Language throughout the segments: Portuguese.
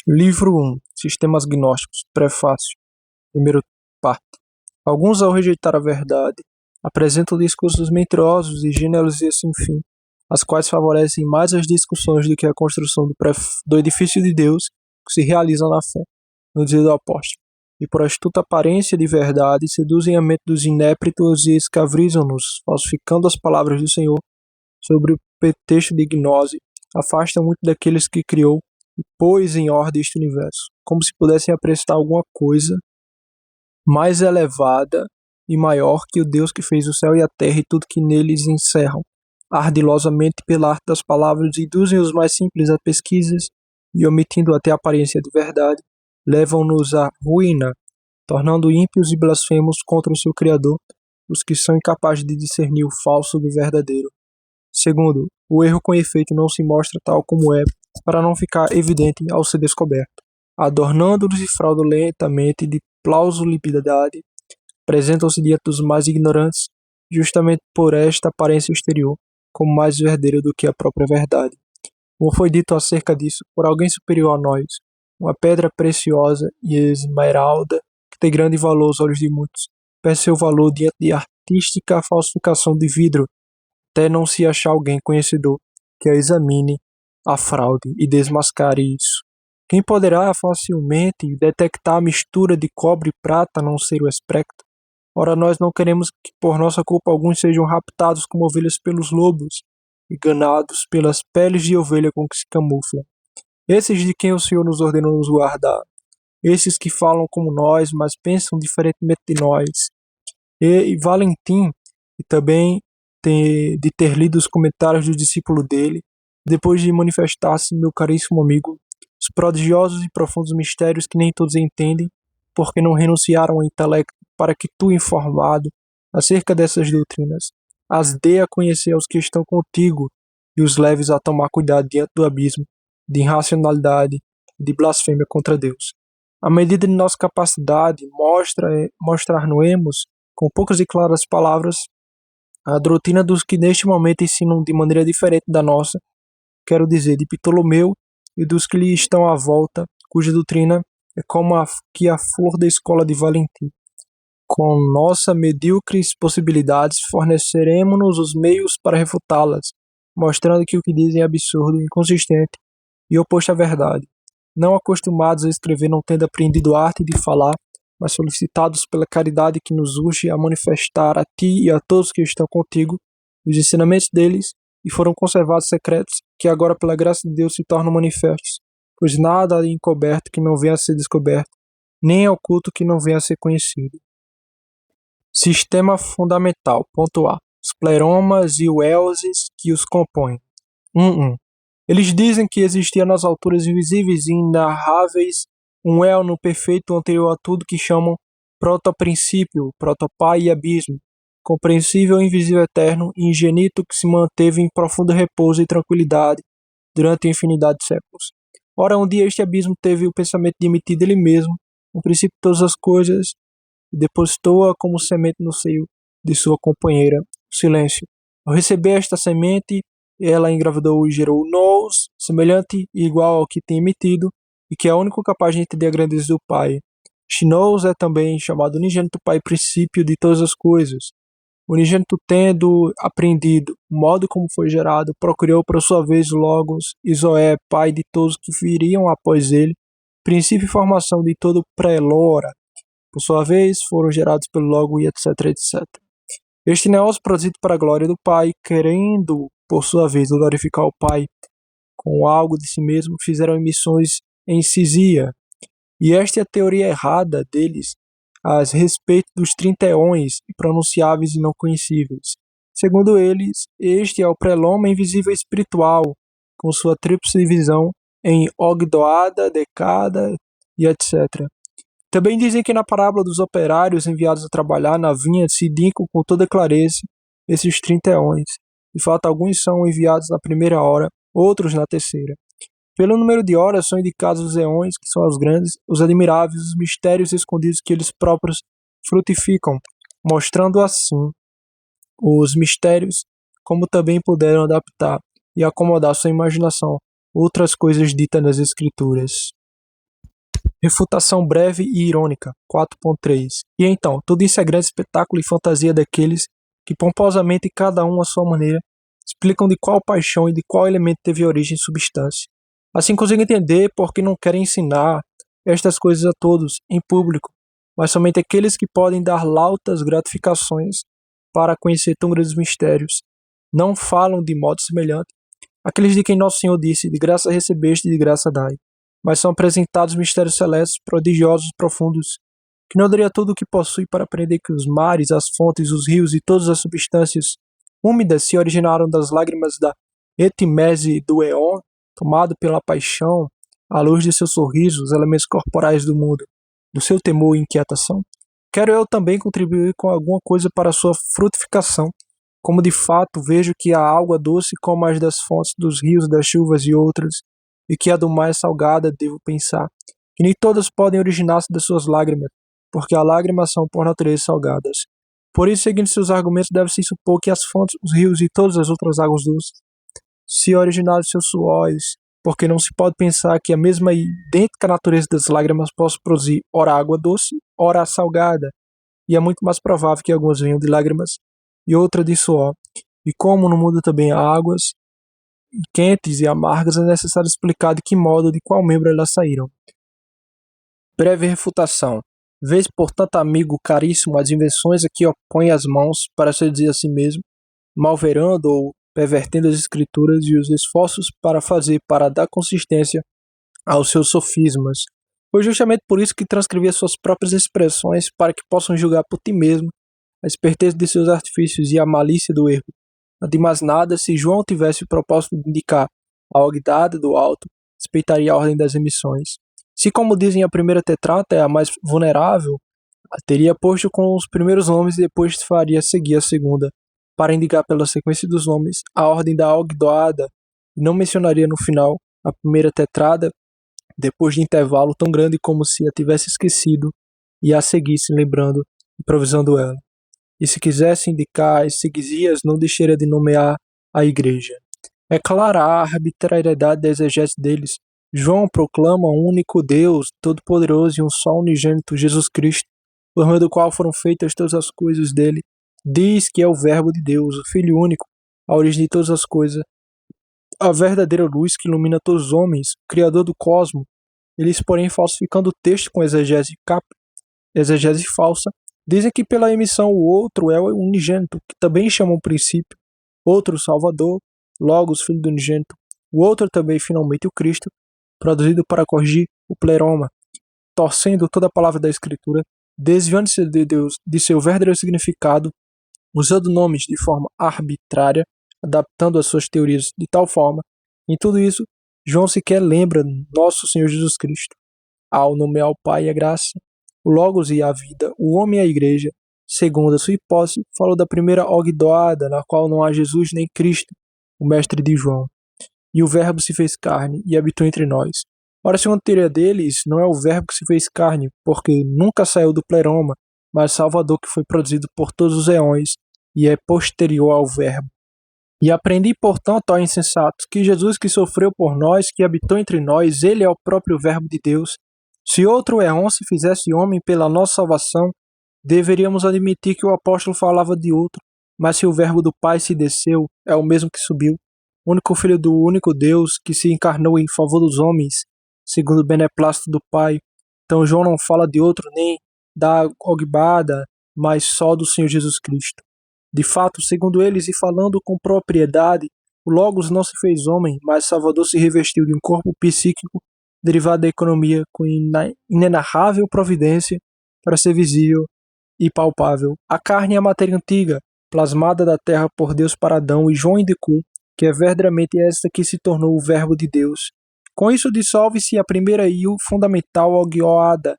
Livro 1. Sistemas gnósticos. Prefácio. Primeira parte. Alguns, ao rejeitar a verdade, apresentam discursos mentirosos e genealogias sem fim, as quais favorecem mais as discussões do que a construção do edifício de Deus que se realiza na fé, no dia do apóstolo. E por astuta aparência de verdade, seduzem a mente dos inépritos e escavrizam-nos, falsificando as palavras do Senhor sobre o pretexto de gnose, afastam muito daqueles que criou e pôs em ordem este universo, como se pudessem aprestar alguma coisa mais elevada e maior que o Deus que fez o céu e a terra e tudo que neles encerram. Ardilosamente, pela arte das palavras, induzem os mais simples a pesquisas e, omitindo até a aparência de verdade, levam-nos à ruína, tornando ímpios e blasfemos contra o seu Criador os que são incapazes de discernir o falso do verdadeiro. Segundo, o erro com efeito não se mostra tal como é, para não ficar evidente ao ser descoberto, adornando-nos e fraudulentamente de plausibilidade, apresentam-se diante dos mais ignorantes, justamente por esta aparência exterior, como mais verdadeira do que a própria verdade. Como foi dito acerca disso por alguém superior a nós, uma pedra preciosa e esmeralda, que tem grande valor aos olhos de muitos, perde seu valor diante de artística falsificação de vidro, até não se achar alguém conhecedor que a examine a fraude e desmascare isso. Quem poderá facilmente detectar a mistura de cobre e prata a não ser o espectro? Ora, nós não queremos que por nossa culpa alguns sejam raptados como ovelhas pelos lobos, enganados pelas peles de ovelha com que se camuflam. Esses de quem o Senhor nos ordenou nos guardar, esses que falam como nós, mas pensam diferentemente de nós. E Valentim, e também de ter lido os comentários do discípulo dele, depois de manifestar-se, meu caríssimo amigo, os prodigiosos e profundos mistérios que nem todos entendem, porque não renunciaram ao intelecto para que tu, informado acerca dessas doutrinas, as dê a conhecer aos que estão contigo e os leves a tomar cuidado diante do abismo de irracionalidade e de blasfêmia contra Deus. À medida de nossa capacidade, mostrar-nos-emos com poucas e claras palavras a doutrina dos que neste momento ensinam de maneira diferente da nossa, quero dizer, de Ptolomeu e dos que lhe estão à volta, cuja doutrina é como a flor da escola de Valentim. Com nossas medíocres possibilidades, forneceremos-nos os meios para refutá-las, mostrando que o que dizem é absurdo, inconsistente e oposto à verdade. Não acostumados a escrever, não tendo aprendido a arte de falar, mas solicitados pela caridade que nos urge a manifestar a ti e a todos que estão contigo os ensinamentos deles e foram conservados secretos, que agora pela graça de Deus se tornam manifestos, pois nada há encoberto que não venha a ser descoberto, nem oculto que não venha a ser conhecido. Sistema fundamental. Ponto A. Os pleromas e os elses que os compõem. 1.1. Eles dizem que existia nas alturas invisíveis e inarráveis um elno perfeito anterior a tudo que chamam protoprincípio, protopai e abismo, compreensível, invisível, eterno e ingenito que se manteve em profundo repouso e tranquilidade durante a infinidade de séculos. Ora, um dia este abismo teve o pensamento de emitir dele mesmo, no princípio de todas as coisas, e depositou-a como semente no seio de sua companheira, o silêncio. Ao receber esta semente, ela engravidou e gerou Nous, semelhante e igual ao que tem emitido, e que é o único capaz de entender a grandeza do Pai. Este Nous é também chamado unigênito Pai, princípio de todas as coisas. O unigênito, tendo aprendido o modo como foi gerado, procurou por sua vez Logos e Zoé, Pai de todos que viriam após ele, princípio e formação de todo pré-lora. Por sua vez, foram gerados pelo Logo e etc, etc. Este Neos, produzido para a glória do Pai, querendo, por sua vez, glorificar o Pai com algo de si mesmo, fizeram emissões em Cisia. E esta é a teoria errada deles a respeito dos 30 eões impronunciáveis e não conhecíveis. Segundo eles, este é o preloma invisível espiritual, com sua tríplice divisão em Ogdoada, Decada e etc. Também dizem que na parábola dos operários enviados a trabalhar na vinha se indicam com toda clareza esses 30 eões. De fato, alguns são enviados na primeira hora, outros na terceira. Pelo número de horas são indicados os eões, que são os grandes, os admiráveis, os mistérios escondidos que eles próprios frutificam, mostrando assim os mistérios, como também puderam adaptar e acomodar sua imaginação outras coisas ditas nas Escrituras. Refutação breve e irônica, 4.3. E então, tudo isso é grande espetáculo e fantasia daqueles que pomposamente, cada um à sua maneira, explicam de qual paixão e de qual elemento teve origem e substância. Assim consigo entender por que não querem ensinar estas coisas a todos, em público, mas somente aqueles que podem dar lautas gratificações para conhecer tão grandes mistérios. Não falam de modo semelhante aqueles de quem Nosso Senhor disse, de graça recebeste e de graça dai, mas são apresentados mistérios celestes, prodigiosos, profundos, que não daria tudo o que possui para aprender que os mares, as fontes, os rios e todas as substâncias úmidas se originaram das lágrimas da etimese do Éon, tomado pela paixão, à luz de seus sorrisos, os elementos corporais do mundo, do seu temor e inquietação. Quero eu também contribuir com alguma coisa para a sua frutificação, como de fato vejo que a água doce como as das fontes dos rios, das chuvas e outras, e que a do mar é salgada, devo pensar, que nem todas podem originar-se das suas lágrimas, porque as lágrimas são por natureza salgadas. Por isso, seguindo seus argumentos, deve-se supor que as fontes, os rios e todas as outras águas doces se originaram de seus suores, porque não se pode pensar que a mesma e idêntica natureza das lágrimas possa produzir ora água doce, ora salgada, e é muito mais provável que algumas venham de lágrimas e outras de suor. E como no mundo também há águas quentes e amargas, é necessário explicar de que modo, de qual membro elas saíram. Breve refutação. Vês, portanto, amigo caríssimo, as invenções a que opõe as mãos para se dizer a si mesmo, malverando ou pervertendo as escrituras e os esforços para dar consistência aos seus sofismas. Foi justamente por isso que transcrevi as suas próprias expressões para que possam julgar por ti mesmo a esperteza de seus artifícios e a malícia do erro. De mais nada, se João tivesse o propósito de indicar a ogdada do alto, respeitaria a ordem das emissões. Se, como dizem, a primeira tetrata é a mais vulnerável, a teria posto com os primeiros nomes e depois faria seguir a segunda, para indicar pela sequência dos nomes a ordem da ogdoada, e não mencionaria no final a primeira tetrada, depois de intervalo tão grande como se a tivesse esquecido e a seguisse lembrando, improvisando ela. E se quisesse indicar as seguizias, não deixaria de nomear a igreja. É clara a arbitrariedade da exegese deles. João proclama um único Deus, todo-poderoso e um só unigênito, Jesus Cristo, por meio do qual foram feitas todas as coisas dele. Diz que é o Verbo de Deus, o Filho único, a origem de todas as coisas, a verdadeira luz que ilumina todos os homens, o Criador do cosmos. Eles, porém, falsificando o texto com exegese falsa, dizem que pela emissão o outro é o unigênito, que também chamam princípio, outro o Salvador, Logos, filho do unigênito, o outro também finalmente o Cristo, produzido para corrigir o pleroma, torcendo toda a palavra da Escritura, desviando-se de Deus, de seu verdadeiro significado, usando nomes de forma arbitrária, adaptando as suas teorias de tal forma. Em tudo isso, João sequer lembra nosso Senhor Jesus Cristo. Ao nomear o Pai e a graça, o Logos e a vida, o homem e a igreja, segundo a sua hipótese, falou da primeira ogdoada, na qual não há Jesus nem Cristo, o mestre de João. E o Verbo se fez carne e habitou entre nós. Ora, segundo a teoria deles, não é o Verbo que se fez carne, porque nunca saiu do pleroma, mas Salvador que foi produzido por todos os eões e é posterior ao Verbo. E aprendi, portanto, ó insensatos, que Jesus que sofreu por nós, que habitou entre nós, ele é o próprio Verbo de Deus. Se outro Éon se fizesse homem pela nossa salvação, deveríamos admitir que o apóstolo falava de outro, mas se o Verbo do Pai se desceu, é o mesmo que subiu, único Filho do único Deus, que se encarnou em favor dos homens, segundo o beneplácito do Pai. Então João não fala de outro nem da Ogbada, mas só do Senhor Jesus Cristo. De fato, segundo eles, e falando com propriedade, o Logos não se fez homem, mas Salvador se revestiu de um corpo psíquico derivado da economia com inenarrável providência para ser visível e palpável. A carne é a matéria antiga, plasmada da terra por Deus para Adão, e João indicou que é verdadeiramente esta que se tornou o Verbo de Deus. Com isso dissolve-se a primeira e o fundamental ogdoada,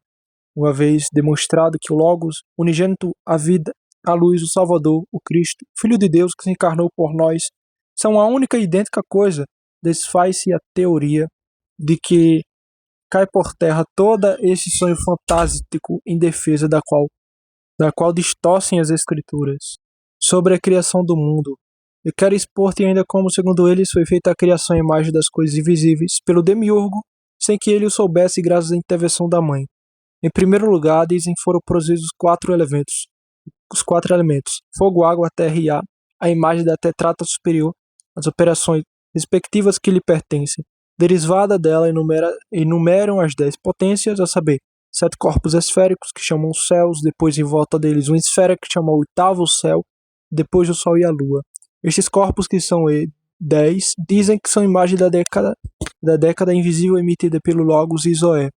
uma vez demonstrado que o Logos, unigênito, a vida, a luz, o Salvador, o Cristo, Filho de Deus que se encarnou por nós, são a única e idêntica coisa, desfaz-se a teoria de que cai por terra todo esse sonho fantástico em defesa da qual distorcem as Escrituras sobre a criação do mundo. Eu quero expor-te ainda como, segundo eles, foi feita a criação à imagem das coisas invisíveis pelo demiurgo, sem que ele o soubesse graças à intervenção da mãe. Em primeiro lugar, dizem foram produzidos os quatro elementos, fogo, água, terra e ar, a imagem da tetrata superior, as operações respectivas que lhe pertencem. Derivada dela enumeram as 10 potências, a saber, 7 corpos esféricos que chamam céus, depois em volta deles uma esfera que chama o oitavo céu, depois o sol e a lua. Estes corpos, que são 10, dizem que são imagem da década invisível emitida pelo Logos e Zoé.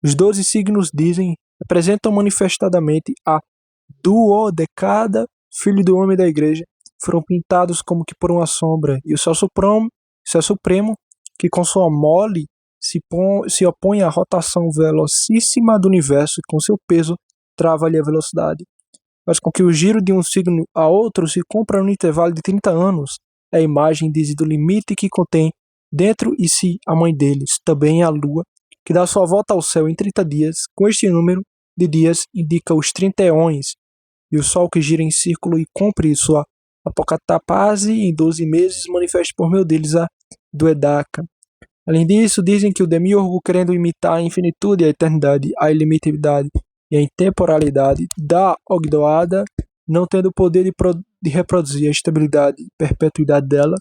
Os 12 signos dizem representam manifestadamente a duodecada, filho do homem da igreja, foram pintados como que por uma sombra, e o céu supremo, que com sua mole se opõe à rotação velocíssima do universo e com seu peso trava-lhe a velocidade. Faz com que o giro de um signo a outro se cumpra no intervalo de 30 anos. É a imagem diz do limite que contém dentro de si a mãe deles, também a lua, que dá sua volta ao céu em 30 dias. Com este número de dias indica os 30 eões, e o sol que gira em círculo e cumpre sua apocatapase em 12 meses manifesta por meio deles a duedaca. Além disso, dizem que o demiurgo, querendo imitar a infinitude, a eternidade, a ilimitabilidade e a intemporalidade da Ogdoada, não tendo o poder de reproduzir a estabilidade e perpetuidade dela,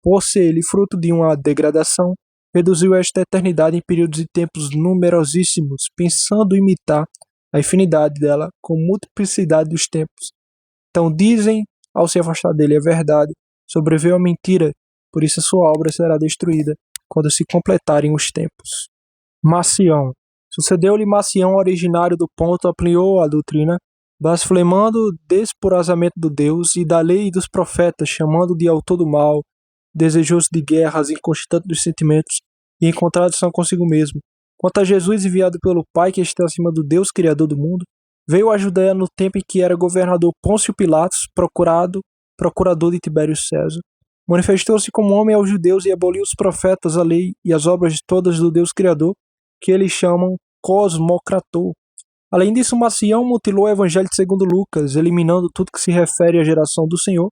por ser ele fruto de uma degradação, reduziu esta eternidade em períodos de tempos numerosíssimos, pensando imitar a infinidade dela com multiplicidade dos tempos. Então dizem, ao se afastar dele a verdade, sobreviveu a mentira, por isso a sua obra será destruída quando se completarem os tempos. Marcião. Sucedeu-lhe Marcião, originário do Ponto, ampliou a doutrina, blasfemando desporazamente do Deus e da lei e dos profetas, chamando de autor do mal, desejoso de guerras, inconstante dos sentimentos e em contradição consigo mesmo. Quanto a Jesus, enviado pelo Pai que está acima do Deus, criador do mundo, veio à Judéia no tempo em que era governador Pôncio Pilatos, procurador de Tibério César. Manifestou-se como homem aos judeus e aboliu os profetas, a lei e as obras todas do Deus Criador, que eles chamam cosmocrator. Além disso, Marcião mutilou o Evangelho segundo Lucas, eliminando tudo que se refere à geração do Senhor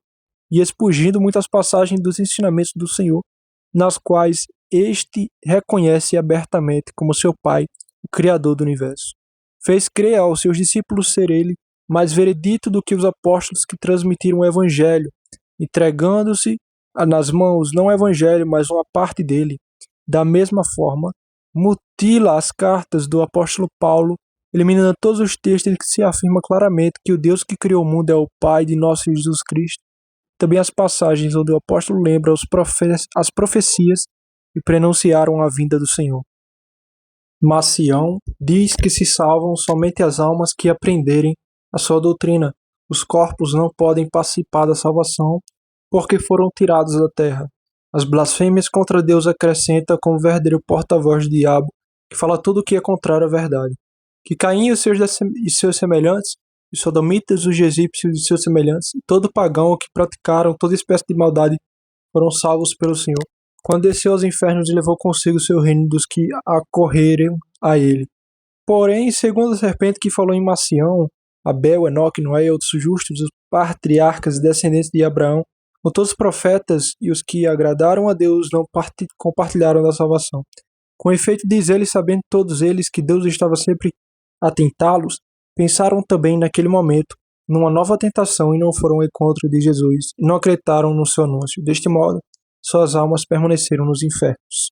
e expungindo muitas passagens dos ensinamentos do Senhor, nas quais este reconhece abertamente como seu Pai, o Criador do universo. Fez crer aos seus discípulos ser ele mais veredito do que os apóstolos que transmitiram o Evangelho, entregando-se nas mãos não o Evangelho, mas uma parte dele. Da mesma forma, mutila as cartas do apóstolo Paulo, eliminando todos os textos em que se afirma claramente que o Deus que criou o mundo é o Pai de nosso Jesus Cristo. Também as passagens onde o apóstolo lembra as profecias que prenunciaram a vinda do Senhor. Marcião diz que se salvam somente as almas que aprenderem a sua doutrina. Os corpos não podem participar da salvação porque foram tirados da terra. As blasfêmias contra Deus acrescenta como verdadeiro porta-voz do diabo, que fala tudo o que é contrário à verdade. Que Caim e seus semelhantes, os sodomitas, os egípcios e seus semelhantes, e todo pagão que praticaram toda espécie de maldade foram salvos pelo Senhor. Quando desceu aos infernos e levou consigo seu reino dos que acorreram a ele. Porém, segundo a serpente que falou em Marcião, Abel, Enoque, Noé e outros justos, os patriarcas e descendentes de Abraão, com todos os profetas e os que agradaram a Deus não compartilharam da salvação. Com efeito, diz ele, sabendo todos eles que Deus estava sempre a tentá-los, pensaram também naquele momento numa nova tentação e não foram ao encontro de Jesus, e não acreditaram no seu anúncio. Deste modo, suas almas permaneceram nos infernos.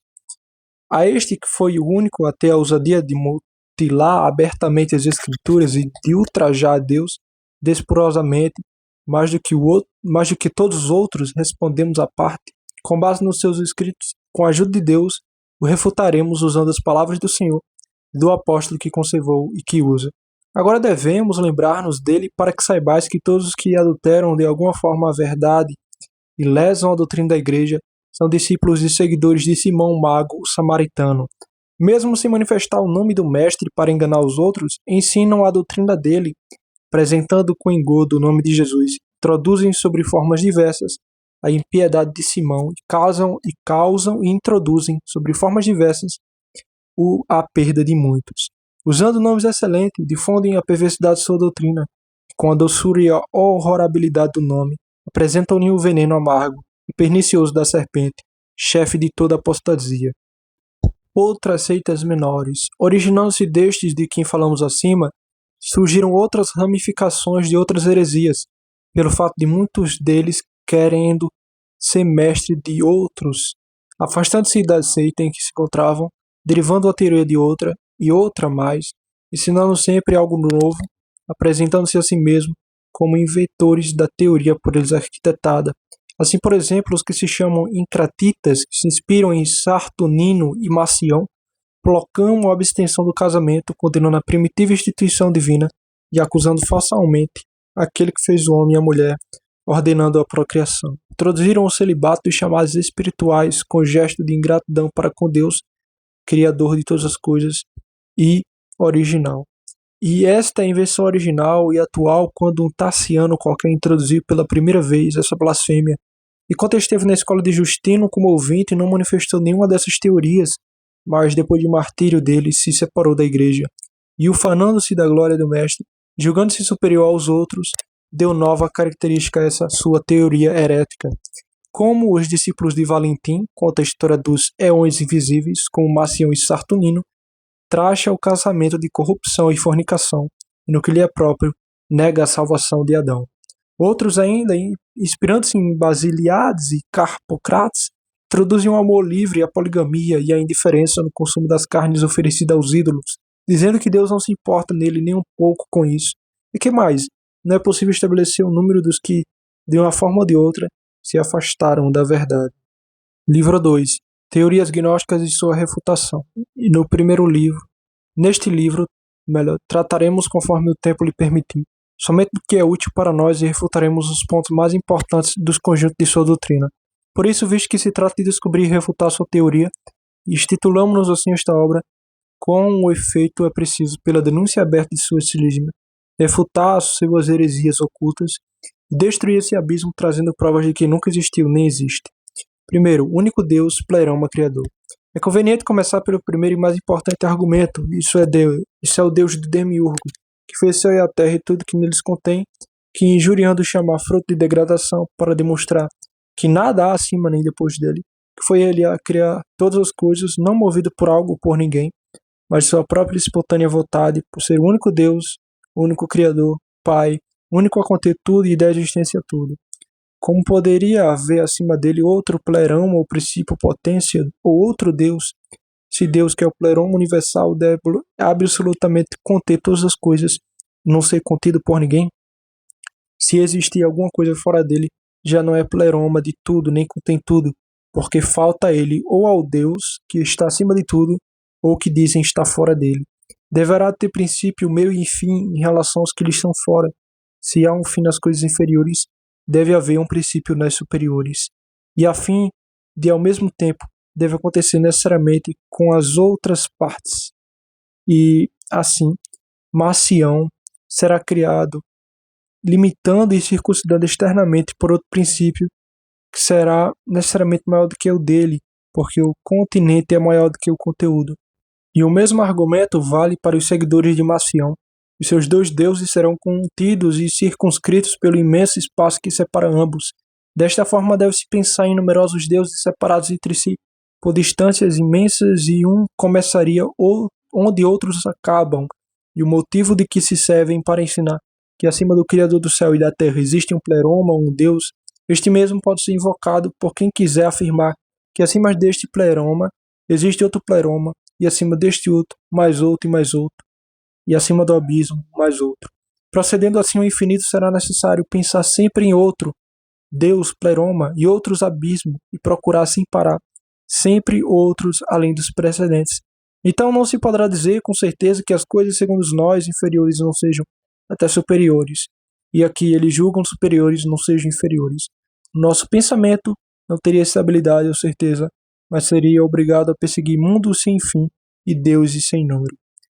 A este que foi o único a ter a ousadia de mutilar abertamente as Escrituras e de ultrajar a Deus desporosamente, mais do que todos os outros, respondemos à parte, com base nos seus escritos, com a ajuda de Deus, o refutaremos usando as palavras do Senhor, do apóstolo que conservou e que usa. Agora devemos lembrar-nos dele para que saibais que todos os que adulteram de alguma forma a verdade e lesam a doutrina da igreja são discípulos e seguidores de Simão Mago, o samaritano. Mesmo sem manifestar o nome do mestre para enganar os outros, ensinam a doutrina dele, apresentando com engodo o nome de Jesus, introduzem sobre formas diversas a impiedade de Simão e causam e introduzem sobre formas diversas a perda de muitos. Usando nomes excelentes, difundem a perversidade de sua doutrina, e com a doçura e a horrorabilidade do nome, apresentam-lhe o veneno amargo e pernicioso da serpente, chefe de toda apostasia. outras seitas menores. Originando-se destes de quem falamos acima, surgiram outras ramificações de outras heresias, pelo fato de muitos deles querendo ser mestre de outros, afastando-se da seita em que se encontravam, derivando a teoria de outra e outra mais, ensinando sempre algo novo, apresentando-se a si mesmo como inventores da teoria por eles arquitetada. Assim, por exemplo, os que se chamam encratitas, que se inspiram em Saturnino e Marcião, proclamam a abstenção do casamento, condenando a primitiva instituição divina e acusando falsamente aquele que fez o homem e a mulher, ordenando a procriação. Introduziram o celibato e chamados espirituais com gesto de ingratidão para com Deus, Criador de todas as coisas e original. E esta é a invenção original e atual quando um Tarciano qualquer introduziu pela primeira vez essa blasfêmia. E quando esteve na escola de Justino como ouvinte, não manifestou nenhuma dessas teorias, mas depois de martírio dele, se separou da igreja. E ufanando-se da glória do mestre, julgando-se superior aos outros, deu nova característica a essa sua teoria herética. Como os discípulos de Valentim, conta a história dos éons invisíveis, como Marcião e Saturnino, tracha o casamento de corrupção e fornicação, e no que lhe é próprio, nega a salvação de Adão. Outros ainda, inspirando-se em Basiliades e Carpocrates, introduzem o amor livre, a poligamia e a indiferença no consumo das carnes oferecidas aos ídolos, dizendo que Deus não se importa nele nem um pouco com isso. E que mais? Não é possível estabelecer o número dos que, de uma forma ou de outra, se afastaram da verdade. Livro 2. Teorias gnósticas e sua refutação. E no primeiro livro, neste livro, trataremos conforme o tempo lhe permitir, somente do que é útil para nós e refutaremos os pontos mais importantes dos conjuntos de sua doutrina. Por isso, visto que se trata de descobrir e refutar sua teoria, intitulamos-nos assim esta obra, com o efeito é preciso, pela denúncia aberta de sua cisma, refutar suas heresias ocultas e destruir esse abismo trazendo provas de que nunca existiu nem existe. Primeiro, o único Deus, pleroma criador. É conveniente começar pelo primeiro e mais importante argumento. Isso é o Deus de Demiurgo, que fez céu e a terra e tudo que neles contém, que injuriando chamar fruto de degradação para demonstrar que nada há acima nem depois dele, que foi ele a criar todas as coisas, não movido por algo ou por ninguém, mas sua própria espontânea vontade, por ser o único Deus, o único Criador, Pai, único a conter tudo e dar existência a tudo. Como poderia haver acima dele outro pleroma ou princípio potência, ou outro Deus, se Deus, que é o pleroma universal, deve absolutamente conter todas as coisas, não ser contido por ninguém? Se existir alguma coisa fora dele, já não é pleroma de tudo, nem contém tudo, porque falta ele ou ao Deus, que está acima de tudo, ou que dizem estar fora dele. Deverá ter princípio, meio e fim em relação aos que lhe estão fora. Se há um fim nas coisas inferiores, deve haver um princípio nas superiores. E a fim de, ao mesmo tempo, deve acontecer necessariamente com as outras partes. E, assim, Marcião será criado, limitando e circuncidando externamente por outro princípio, que será necessariamente maior do que o dele, porque o continente é maior do que o conteúdo. E o mesmo argumento vale para os seguidores de Marcião. Os seus dois deuses serão contidos e circunscritos pelo imenso espaço que separa ambos. Desta forma, deve-se pensar em numerosos deuses separados entre si, por distâncias imensas, e um começaria onde outros acabam, e o motivo de que se servem para ensinar que acima do Criador do céu e da terra existe um pleroma, um Deus, este mesmo pode ser invocado por quem quiser afirmar que acima deste pleroma existe outro pleroma, e acima deste outro, mais outro e mais outro, e acima do abismo, mais outro. Procedendo assim ao infinito, será necessário pensar sempre em outro Deus, pleroma, e outros abismos, e procurar sem parar, sempre outros além dos precedentes. Então não se poderá dizer com certeza que as coisas segundo nós inferiores não sejam até superiores, e aqui eles julgam superiores não sejam inferiores. Nosso pensamento não teria estabilidade ou certeza, mas seria obrigado a perseguir mundos sem fim e deuses sem número.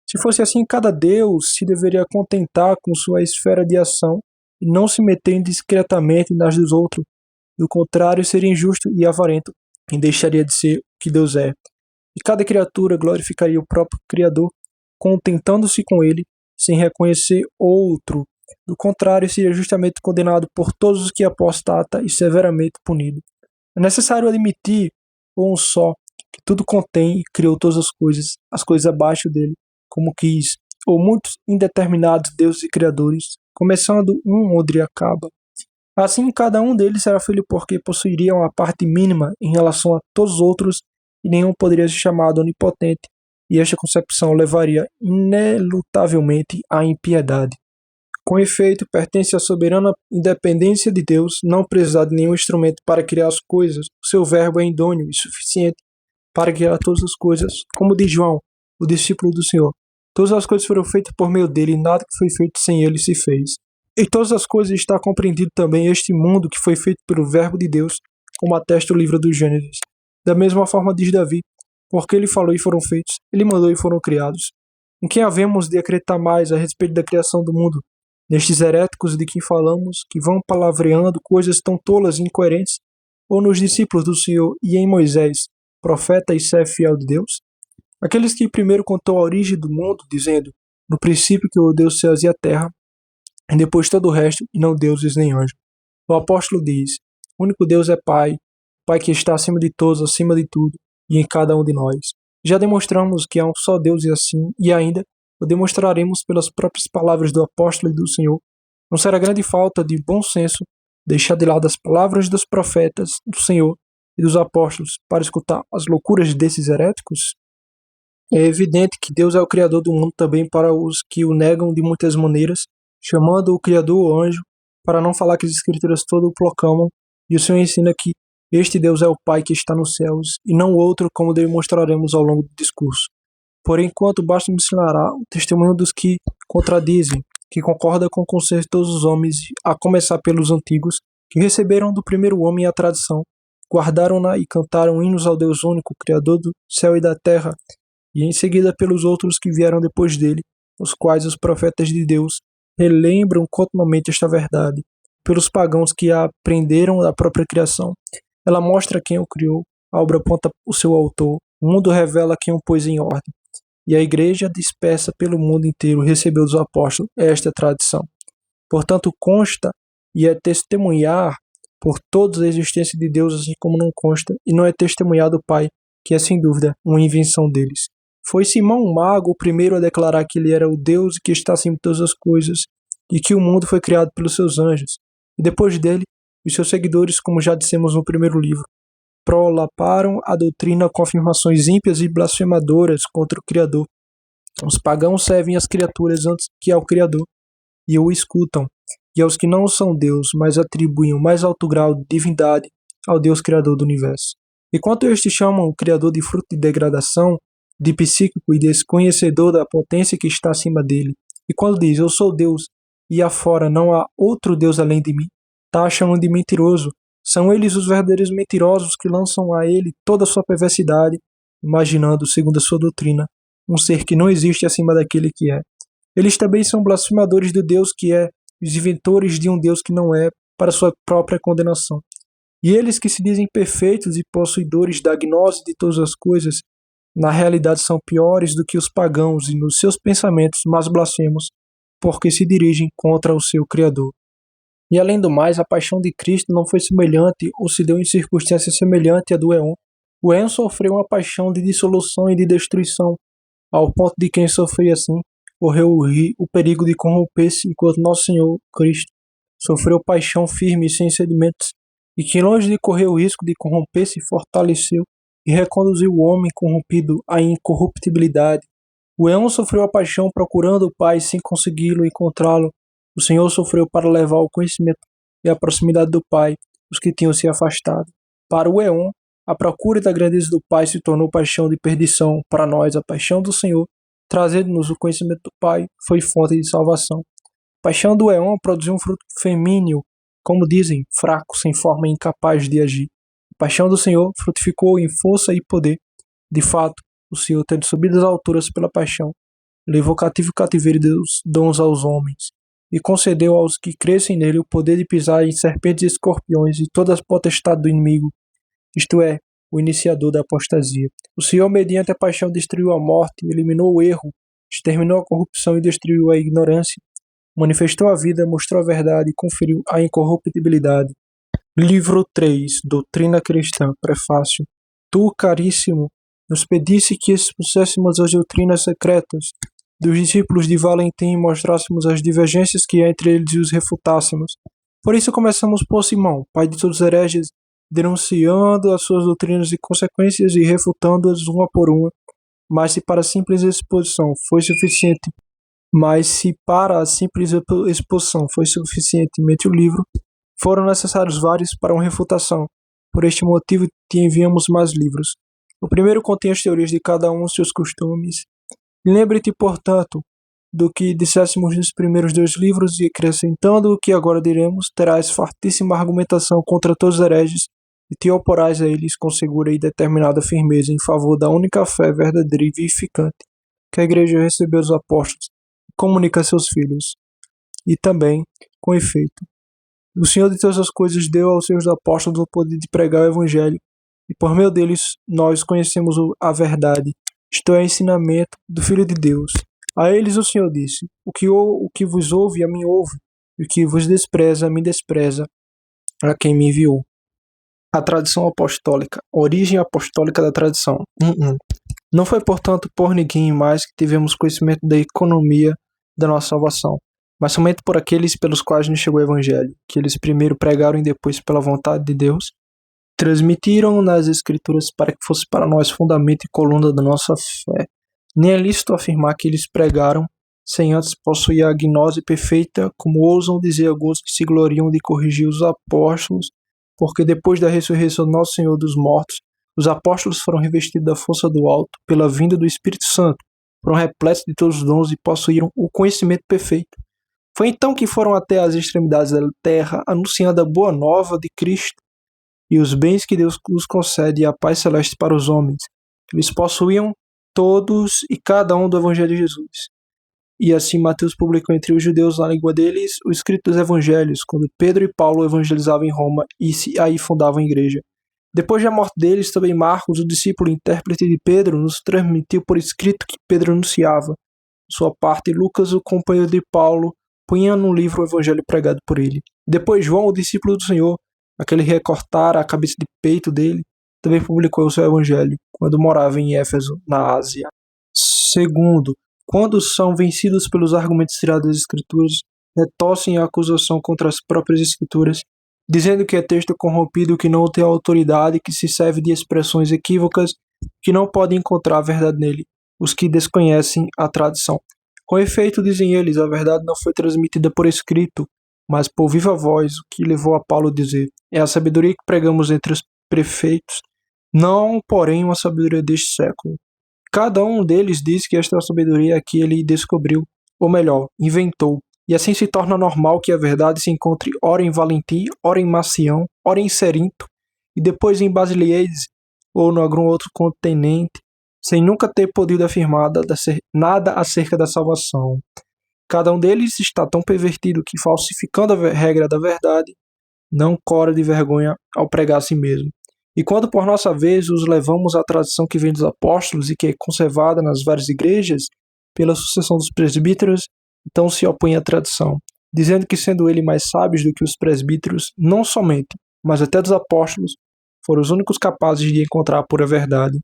Se fosse assim, cada deus se deveria contentar com sua esfera de ação e não se meter indiscretamente nas dos outros. Do contrário, seria injusto e avarento e deixaria de ser o que Deus é. E cada criatura glorificaria o próprio Criador, contentando-se com ele, sem reconhecer outro. Do contrário, seria justamente condenado por todos os que apostata e severamente punido. É necessário admitir um só, que tudo contém e criou todas as coisas abaixo dele, como quis, ou muitos indeterminados deuses e criadores, começando um onde acaba. Assim, cada um deles era filho porque possuiria uma parte mínima em relação a todos os outros, e nenhum poderia ser chamado onipotente, e esta concepção levaria inelutavelmente à impiedade. Com efeito, pertence à soberana independência de Deus não precisar de nenhum instrumento para criar as coisas. O seu verbo é idôneo e suficiente para criar todas as coisas. Como diz João, o discípulo do Senhor, todas as coisas foram feitas por meio dele e nada que foi feito sem ele se fez. Em todas as coisas está compreendido também este mundo que foi feito pelo verbo de Deus, como atesta o livro do Gênesis. Da mesma forma diz Davi, porque ele falou e foram feitos, ele mandou e foram criados. Em quem havemos de acreditar mais a respeito da criação do mundo? Nestes heréticos de que falamos, que vão palavreando coisas tão tolas e incoerentes, ou nos discípulos do Senhor e em Moisés, profeta e servo fiel de Deus? Aqueles que primeiro contou a origem do mundo, dizendo, no princípio criou Deus os céus e a terra, e depois todo o resto, e não deuses nem anjos. O apóstolo diz, o único Deus é Pai, Pai que está acima de todos, acima de tudo, e em cada um de nós. Já demonstramos que há um só Deus e assim, e ainda, o demonstraremos pelas próprias palavras do apóstolo e do Senhor. Não será grande falta de bom senso deixar de lado as palavras dos profetas, do Senhor e dos apóstolos para escutar as loucuras desses heréticos? É evidente que Deus é o Criador do mundo também para os que o negam de muitas maneiras, chamando o Criador o anjo, para não falar que as Escrituras todo o proclamam, e o Senhor ensina que este Deus é o Pai que está nos céus, e não outro, como demonstraremos ao longo do discurso. Por enquanto, basta mencionar o testemunho dos que contradizem, que concorda com o conselho de todos os homens, a começar pelos antigos, que receberam do primeiro homem a tradição, guardaram-na e cantaram hinos ao Deus único, Criador do céu e da terra, e em seguida pelos outros que vieram depois dele, os quais os profetas de Deus relembram continuamente esta verdade, pelos pagãos que a aprenderam da própria criação. Ela mostra quem o criou, a obra aponta o seu autor, o mundo revela quem o pôs em ordem. E a igreja dispersa pelo mundo inteiro recebeu dos apóstolos esta tradição. Portanto, consta e é testemunhar por todos a existência de Deus, assim como não consta, e não é testemunhar do Pai, que é sem dúvida uma invenção deles. Foi Simão Mago o primeiro a declarar que ele era o Deus que está acima de todas as coisas, e que o mundo foi criado pelos seus anjos. E depois dele, os seus seguidores, como já dissemos no primeiro livro, prolaparam a doutrina com afirmações ímpias e blasfemadoras contra o Criador. Os pagãos servem às criaturas antes que ao Criador, e o escutam, e aos que não são Deus, mas atribuem o mais alto grau de divindade ao Deus Criador do universo. Enquanto estes chamam o Criador de fruto de degradação, de psíquico e desconhecedor da potência que está acima dele, e quando diz, eu sou Deus, e afora não há outro Deus além de mim, taxam-no de mentiroso. São eles os verdadeiros mentirosos que lançam a ele toda a sua perversidade, imaginando, segundo a sua doutrina, um ser que não existe acima daquele que é. Eles também são blasfemadores do Deus que é, os inventores de um Deus que não é, para sua própria condenação. E eles que se dizem perfeitos e possuidores da gnose de todas as coisas, na realidade são piores do que os pagãos e nos seus pensamentos mais blasfemos, porque se dirigem contra o seu Criador. E além do mais, a paixão de Cristo não foi semelhante ou se deu em circunstância semelhante à do Éon. O Éon sofreu uma paixão de dissolução e de destruição, ao ponto de quem sofria assim, correu o perigo de corromper-se, enquanto nosso Senhor Cristo sofreu paixão firme e sem sedimentos, e que longe de correr o risco de corromper-se, fortaleceu e reconduziu o homem corrompido à incorruptibilidade. O Éon sofreu a paixão procurando o Pai sem consegui-lo encontrá-lo. O Senhor sofreu para levar ao conhecimento e à proximidade do Pai os que tinham se afastado. Para o Éon, a procura da grandeza do Pai se tornou paixão de perdição. Para nós, a paixão do Senhor, trazendo-nos o conhecimento do Pai, foi fonte de salvação. A paixão do Éon produziu um fruto feminino, como dizem, fraco, sem forma e incapaz de agir. A paixão do Senhor frutificou em força e poder. De fato, o Senhor, tendo subido às alturas pela paixão, levou cativo o cativeiro dos dons aos homens, e concedeu aos que crescem nele o poder de pisar em serpentes e escorpiões e toda a potestade do inimigo, isto é, o iniciador da apostasia. O Senhor, mediante a paixão, destruiu a morte, eliminou o erro, exterminou a corrupção e destruiu a ignorância, manifestou a vida, mostrou a verdade e conferiu a incorruptibilidade. Livro 3, Doutrina Cristã, Prefácio. Tu, caríssimo, nos pedisse que expuséssemos as doutrinas secretas dos discípulos de Valentim e mostrássemos as divergências que há entre eles e os refutássemos. Por isso começamos por Simão, pai de todos os hereges, denunciando as suas doutrinas e consequências e refutando-as uma por uma. Mas se para a simples exposição foi suficiente, suficientemente o livro, foram necessários vários para uma refutação. Por este motivo te enviamos mais livros. O primeiro contém as teorias de cada um, seus costumes. Lembre-te, portanto, do que disséssemos nos primeiros 2 livros, e acrescentando o que agora diremos, terás fartíssima argumentação contra todos os hereges, e te oporás a eles com segura e determinada firmeza em favor da única fé verdadeira e vivificante que a Igreja recebeu dos apóstolos e comunica a seus filhos. E também, com efeito, o Senhor de todas as coisas deu aos seus apóstolos o poder de pregar o Evangelho, e por meio deles nós conhecemos a verdade, isto é, o ensinamento do Filho de Deus. A eles o Senhor disse: o que vos ouve, a mim ouve, e o que vos despreza, a mim despreza, a quem me enviou. A tradição apostólica, origem apostólica da tradição. Não foi, portanto, por ninguém mais que tivemos conhecimento da economia da nossa salvação, mas somente por aqueles pelos quais nos chegou o Evangelho, que eles primeiro pregaram e depois, pela vontade de Deus, transmitiram nas Escrituras para que fosse para nós fundamento e coluna da nossa fé. Nem é lícito afirmar que eles pregaram sem antes possuir a gnose perfeita, como ousam dizer alguns que se gloriam de corrigir os apóstolos, porque depois da ressurreição do nosso Senhor dos mortos, os apóstolos foram revestidos da força do alto pela vinda do Espírito Santo, foram repletos de todos os dons e possuíram o conhecimento perfeito. Foi então que foram até as extremidades da terra, anunciando a boa nova de Cristo e os bens que Deus nos concede e a paz celeste para os homens. Eles possuíam todos e cada um do Evangelho de Jesus. E assim Mateus publicou entre os judeus na língua deles o escrito dos evangelhos, quando Pedro e Paulo evangelizavam em Roma e aí fundavam a igreja. Depois da morte deles, também Marcos, o discípulo e intérprete de Pedro, nos transmitiu por escrito que Pedro anunciava. Sua parte, Lucas, o companheiro de Paulo, punha no livro o evangelho pregado por ele. Depois João, o discípulo do Senhor, aquele que recortara a cabeça de peito dele, também publicou o seu evangelho, quando morava em Éfeso, na Ásia. Segundo, quando são vencidos pelos argumentos tirados das Escrituras, retorcem a acusação contra as próprias Escrituras, dizendo que é texto corrompido, que não tem autoridade, que se serve de expressões equívocas, que não podem encontrar a verdade nele, os que desconhecem a tradição. Com efeito, dizem eles, a verdade não foi transmitida por escrito, mas por viva voz, o que levou a Paulo a dizer: é a sabedoria que pregamos entre os prefeitos, não, porém, uma sabedoria deste século. Cada um deles diz que esta é a sabedoria que ele descobriu, ou melhor, inventou, e assim se torna normal que a verdade se encontre ora em Valentim, ora em Marcião, ora em Cerinto, e depois em Basileades, ou em algum outro continente, sem nunca ter podido afirmar nada acerca da salvação. Cada um deles está tão pervertido que, falsificando a regra da verdade, não cora de vergonha ao pregar a si mesmo. E quando por nossa vez os levamos à tradição que vem dos apóstolos e que é conservada nas várias igrejas pela sucessão dos presbíteros, então se opõe à tradição, dizendo que sendo eles mais sábios do que os presbíteros, não somente, mas até dos apóstolos, foram os únicos capazes de encontrar a pura verdade.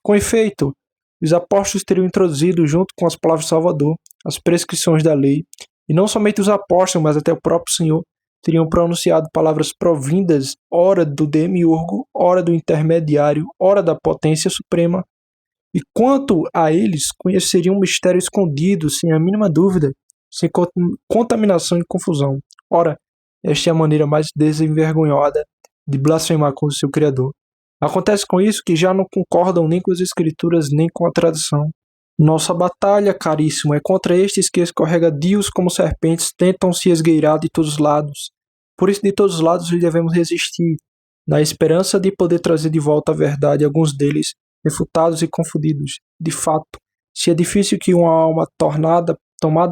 Com efeito, os apóstolos teriam introduzido, junto com as palavras do Salvador, as prescrições da lei, e não somente os apóstolos, mas até o próprio Senhor, teriam pronunciado palavras provindas, ora do demiurgo, ora do intermediário, ora da potência suprema, e quanto a eles, conheceriam um mistério escondido, sem a mínima dúvida, sem contaminação e confusão. Ora, esta é a maneira mais desenvergonhada de blasfemar contra o seu Criador. Acontece com isso que já não concordam nem com as Escrituras, nem com a tradição. Nossa batalha, caríssimo, é contra estes que escorregadios como serpentes tentam se esgueirar de todos os lados. Por isso, de todos os lados, lhe devemos resistir, na esperança de poder trazer de volta a verdade a alguns deles, refutados e confundidos. De fato, se é difícil que uma alma tomada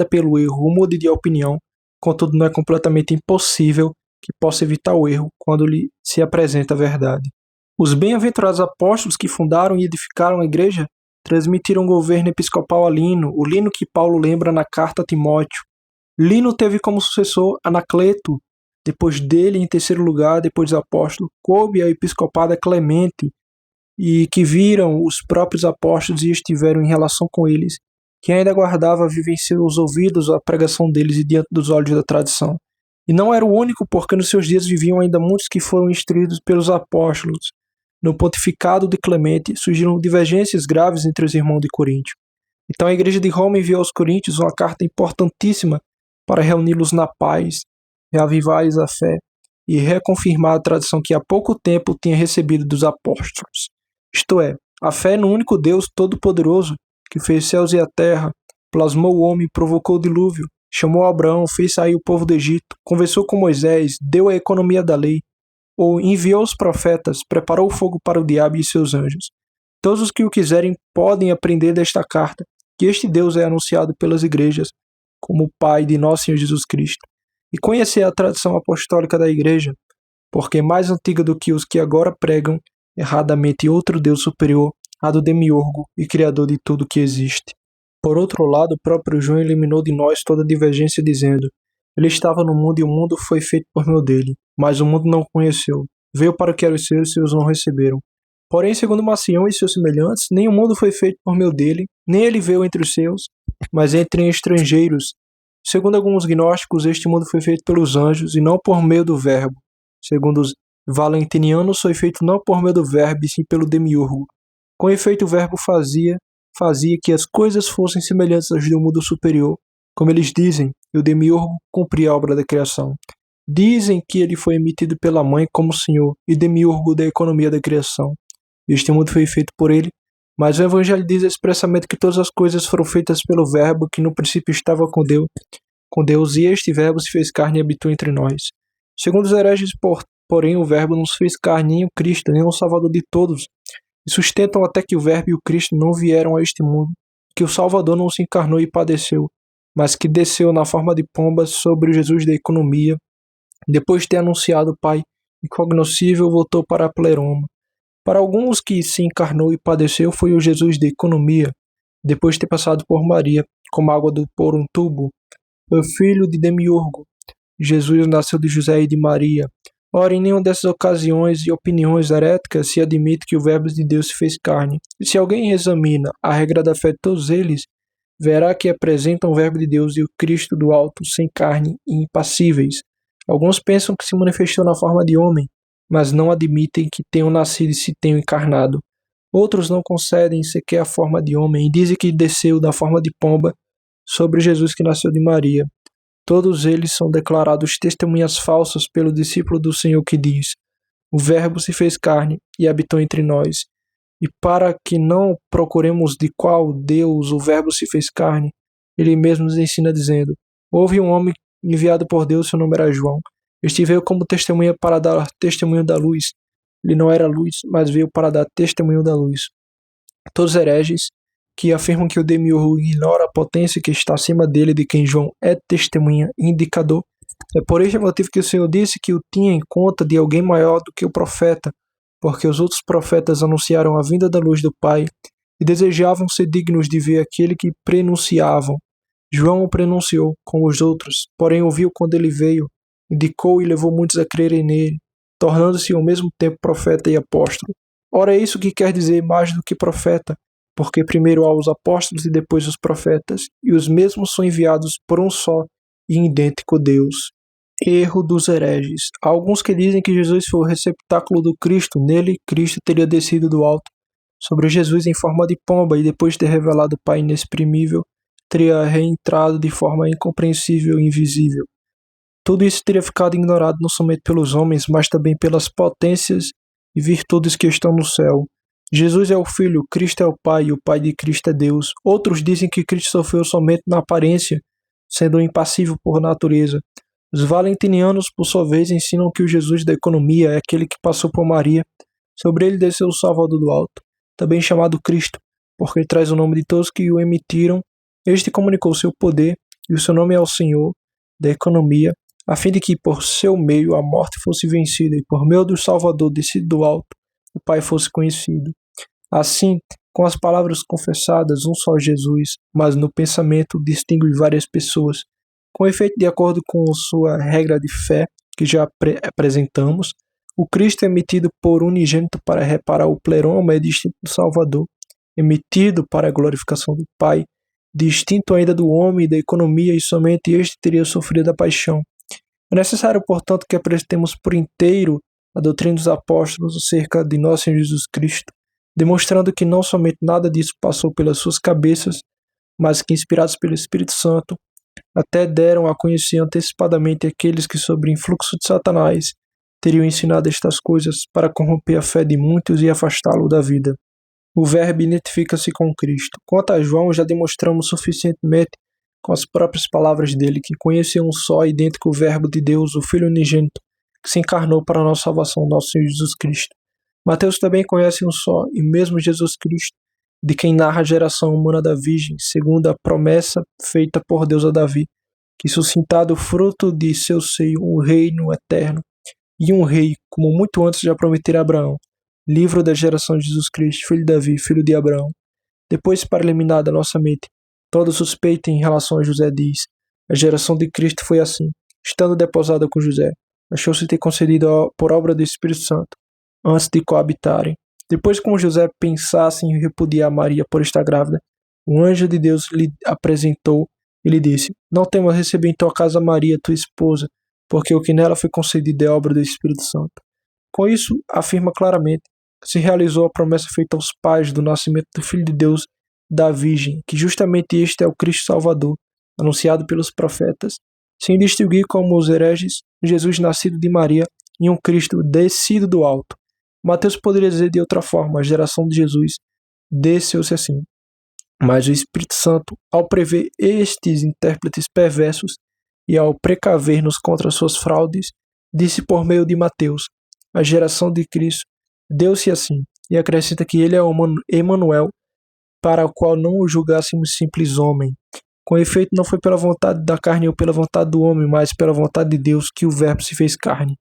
pelo erro mude de opinião, contudo não é completamente impossível que possa evitar o erro quando lhe se apresenta a verdade. Os bem-aventurados apóstolos que fundaram e edificaram a igreja transmitiram o governo episcopal a Lino, o Lino que Paulo lembra na carta a Timóteo. Lino teve como sucessor Anacleto. Depois dele, em terceiro lugar, depois dos apóstolos, coube a episcopada Clemente, e que viram os próprios apóstolos e estiveram em relação com eles, que ainda aguardava viver em seus ouvidos a pregação deles e diante dos olhos da tradição. E não era o único, porque nos seus dias viviam ainda muitos que foram instruídos pelos apóstolos. No pontificado de Clemente surgiram divergências graves entre os irmãos de Coríntio. Então a igreja de Roma enviou aos coríntios uma carta importantíssima para reuni-los na paz, reavivar-lhes a fé e reconfirmar a tradição que há pouco tempo tinha recebido dos apóstolos. Isto é, a fé no único Deus Todo-Poderoso, que fez céus e a terra, plasmou o homem, provocou o dilúvio, chamou Abraão, fez sair o povo do Egito, conversou com Moisés, deu a economia da lei, ou enviou os profetas, preparou o fogo para o diabo e seus anjos. Todos os que o quiserem podem aprender desta carta que este Deus é anunciado pelas igrejas como o Pai de nosso Senhor Jesus Cristo, e conhecer a tradição apostólica da igreja, porque é mais antiga do que os que agora pregam erradamente outro Deus superior a do Demiurgo e Criador de tudo que existe. Por outro lado, o próprio João eliminou de nós toda divergência, dizendo: Ele estava no mundo e o mundo foi feito por meio dele, mas o mundo não o conheceu. Veio para o que era os seus não receberam. Porém, segundo Marcião e seus semelhantes, nem o mundo foi feito por meio dele, nem ele veio entre os seus, mas entre estrangeiros. Segundo alguns gnósticos, este mundo foi feito pelos anjos e não por meio do verbo. Segundo os valentinianos, foi feito não por meio do verbo, e sim pelo demiurgo. Com efeito, o verbo fazia que as coisas fossem semelhantes às do mundo superior, como eles dizem, e o demiurgo cumpria a obra da criação. Dizem que ele foi emitido pela mãe como senhor e demiurgo da economia da criação. Este mundo foi feito por ele, mas o Evangelho diz expressamente que todas as coisas foram feitas pelo Verbo que no princípio estava com Deus, e este Verbo se fez carne e habitou entre nós. Segundo os hereges, porém, o Verbo não se fez carne, nem o Cristo, nem o Salvador de todos, e sustentam até que o Verbo e o Cristo não vieram a este mundo, que o Salvador não se encarnou e padeceu, mas que desceu na forma de pomba sobre o Jesus da economia, depois de ter anunciado o Pai incognoscível, voltou para a pleroma. Para alguns que se encarnou e padeceu foi o Jesus da economia, depois de ter passado por Maria, como água por um tubo. Foi filho de Demiurgo. Jesus nasceu de José e de Maria. Ora, em nenhuma dessas ocasiões e opiniões heréticas se admite que o Verbo de Deus se fez carne. E se alguém examina a regra da fé de todos eles, verá que apresentam o Verbo de Deus e o Cristo do alto sem carne e impassíveis. Alguns pensam que se manifestou na forma de homem, mas não admitem que tenham nascido e se tenham encarnado. Outros não concedem sequer a forma de homem e dizem que desceu da forma de pomba sobre Jesus que nasceu de Maria. Todos eles são declarados testemunhas falsas pelo discípulo do Senhor que diz: O Verbo se fez carne e habitou entre nós. E para que não procuremos de qual Deus o Verbo se fez carne, ele mesmo nos ensina dizendo: Houve um homem enviado por Deus, seu nome era João. Este veio como testemunha para dar testemunho da luz. Ele não era luz, mas veio para dar testemunho da luz. Todos hereges que afirmam que o demiurgo ignora a potência que está acima dele, de quem João é testemunha e indicador. É por este motivo que o Senhor disse que o tinha em conta de alguém maior do que o profeta, porque os outros profetas anunciaram a vinda da luz do Pai e desejavam ser dignos de ver aquele que prenunciavam. João o prenunciou com os outros, porém ouviu quando ele veio, indicou e levou muitos a crerem nele, tornando-se ao mesmo tempo profeta e apóstolo. Ora, é isso que quer dizer mais do que profeta, porque primeiro há os apóstolos e depois os profetas, e os mesmos são enviados por um só e idêntico Deus. Erro dos hereges. Há alguns que dizem que Jesus foi o receptáculo do Cristo. Nele, Cristo teria descido do alto sobre Jesus em forma de pomba e depois de ter revelado o Pai inexprimível, teria reentrado de forma incompreensível e invisível. Tudo isso teria ficado ignorado não somente pelos homens, mas também pelas potências e virtudes que estão no céu. Jesus é o Filho, Cristo é o Pai e o Pai de Cristo é Deus. Outros dizem que Cristo sofreu somente na aparência, sendo impassível por natureza. Os valentinianos, por sua vez, ensinam que o Jesus da economia é aquele que passou por Maria. Sobre ele desceu o Salvador do alto, também chamado Cristo, porque ele traz o nome de todos que o emitiram. Este comunicou seu poder, e o seu nome é o Senhor da economia, a fim de que por seu meio a morte fosse vencida e por meio do Salvador descido do alto, o Pai fosse conhecido. Assim, com as palavras confessadas, um só Jesus, mas no pensamento distingue várias pessoas. Com efeito, de acordo com sua regra de fé, que já apresentamos, O Cristo emitido por unigênito para reparar o pleroma é distinto do Salvador, emitido para a glorificação do Pai, distinto ainda do homem e da economia, e somente este teria sofrido a paixão. É necessário, portanto, que apresentemos por inteiro a doutrina dos apóstolos acerca de nosso Senhor Jesus Cristo, demonstrando que não somente nada disso passou pelas suas cabeças, mas que, inspirados pelo Espírito Santo, até deram a conhecer antecipadamente aqueles que, sob o influxo de Satanás, teriam ensinado estas coisas para corromper a fé de muitos e afastá-lo da vida. O Verbo identifica-se com Cristo. Quanto a João, já demonstramos suficientemente com as próprias palavras dele que conhecia um só e idêntico Verbo de Deus, o Filho unigênito, que se encarnou para a nossa salvação, nosso Senhor Jesus Cristo. Mateus também conhece um só e mesmo Jesus Cristo, de quem narra a geração humana da Virgem, segundo a promessa feita por Deus a Davi, que suscitado fruto de seu seio um reino eterno, e um rei, como muito antes já prometera a Abraão. Livro da geração de Jesus Cristo, filho de Davi, filho de Abraão. Depois, para eliminar da nossa mente todo suspeito em relação a José, diz: a geração de Cristo foi assim, estando deposada com José, achou-se ter concedido por obra do Espírito Santo, antes de coabitarem. Depois, como José pensasse em repudiar Maria por estar grávida, um anjo de Deus lhe apresentou e lhe disse: não temas receber em tua casa Maria, tua esposa, porque o que nela foi concedido é obra do Espírito Santo. Com isso, afirma claramente que se realizou a promessa feita aos pais do nascimento do Filho de Deus da Virgem, que justamente este é o Cristo Salvador, anunciado pelos profetas, sem distinguir como os hereges Jesus nascido de Maria e um Cristo descido do alto. Mateus poderia dizer de outra forma: a geração de Jesus desceu-se assim. Mas o Espírito Santo, ao prever estes intérpretes perversos e ao precaver-nos contra suas fraudes, disse por meio de Mateus: a geração de Cristo deu-se assim, e acrescenta que ele é o Emanuel, para o qual não o julgássemos simples homem. Com efeito, não foi pela vontade da carne ou pela vontade do homem, mas pela vontade de Deus que o Verbo se fez carne.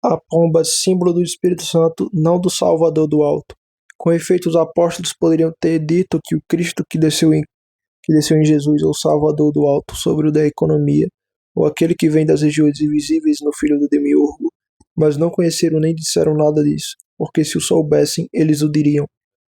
A pomba, símbolo do Espírito Santo, não do Salvador do alto. Com efeito, os apóstolos poderiam ter dito que o Cristo que desceu em Jesus é o Salvador do alto sobre o da economia, ou aquele que vem das regiões invisíveis no filho do demiurgo, mas não conheceram nem disseram nada disso, porque se o soubessem, eles o diriam.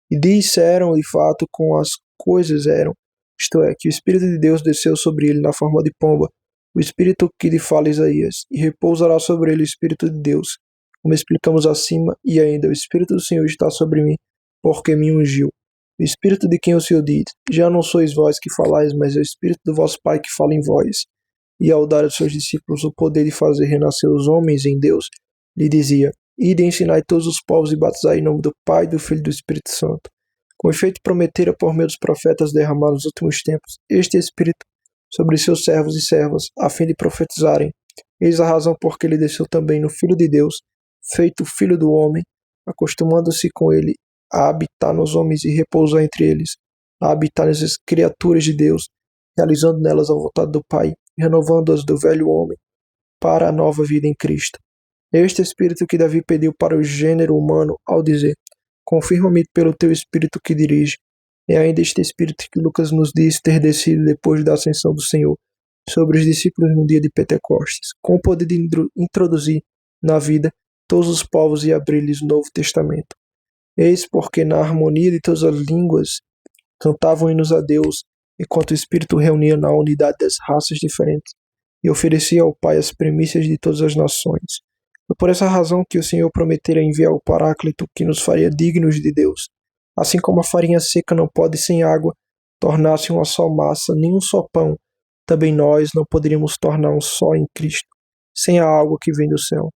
E disseram, de fato, com as coisas eram, isto é, que o Espírito de Deus desceu sobre ele na forma de pomba, o Espírito que lhe fala Isaías, e repousará sobre ele o Espírito de Deus, como explicamos acima, e ainda, o Espírito do Senhor está sobre mim, porque me ungiu. O Espírito de quem o Senhor diz: já não sois vós que falais, mas é o Espírito do vosso Pai que fala em vós. E ao dar aos seus discípulos o poder de fazer renascer os homens em Deus, lhe dizia: ide e ensinai todos os povos e batizai em nome do Pai, do Filho e do Espírito Santo. Com efeito, prometera por meio dos profetas derramar nos últimos tempos este Espírito sobre seus servos e servas, a fim de profetizarem. Eis a razão por que ele desceu também no Filho de Deus, feito Filho do homem, acostumando-se com ele a habitar nos homens e repousar entre eles, a habitar nas criaturas de Deus, realizando nelas a vontade do Pai, renovando-as do velho homem para a nova vida em Cristo. Este Espírito que Davi pediu para o gênero humano ao dizer: confirma-me pelo teu Espírito que dirige. É ainda este Espírito que Lucas nos diz ter descido depois da ascensão do Senhor sobre os discípulos no dia de Pentecostes, com o poder de introduzir na vida todos os povos e abrir-lhes o Novo Testamento. Eis porque na harmonia de todas as línguas cantavam hinos a Deus, enquanto o Espírito reunia na unidade das raças diferentes e oferecia ao Pai as primícias de todas as nações. Foi por essa razão que o Senhor prometera enviar o Paráclito que nos faria dignos de Deus. Assim como a farinha seca não pode sem água tornar-se uma só massa, nem um só pão, também nós não poderíamos tornar um só em Cristo, sem a água que vem do céu.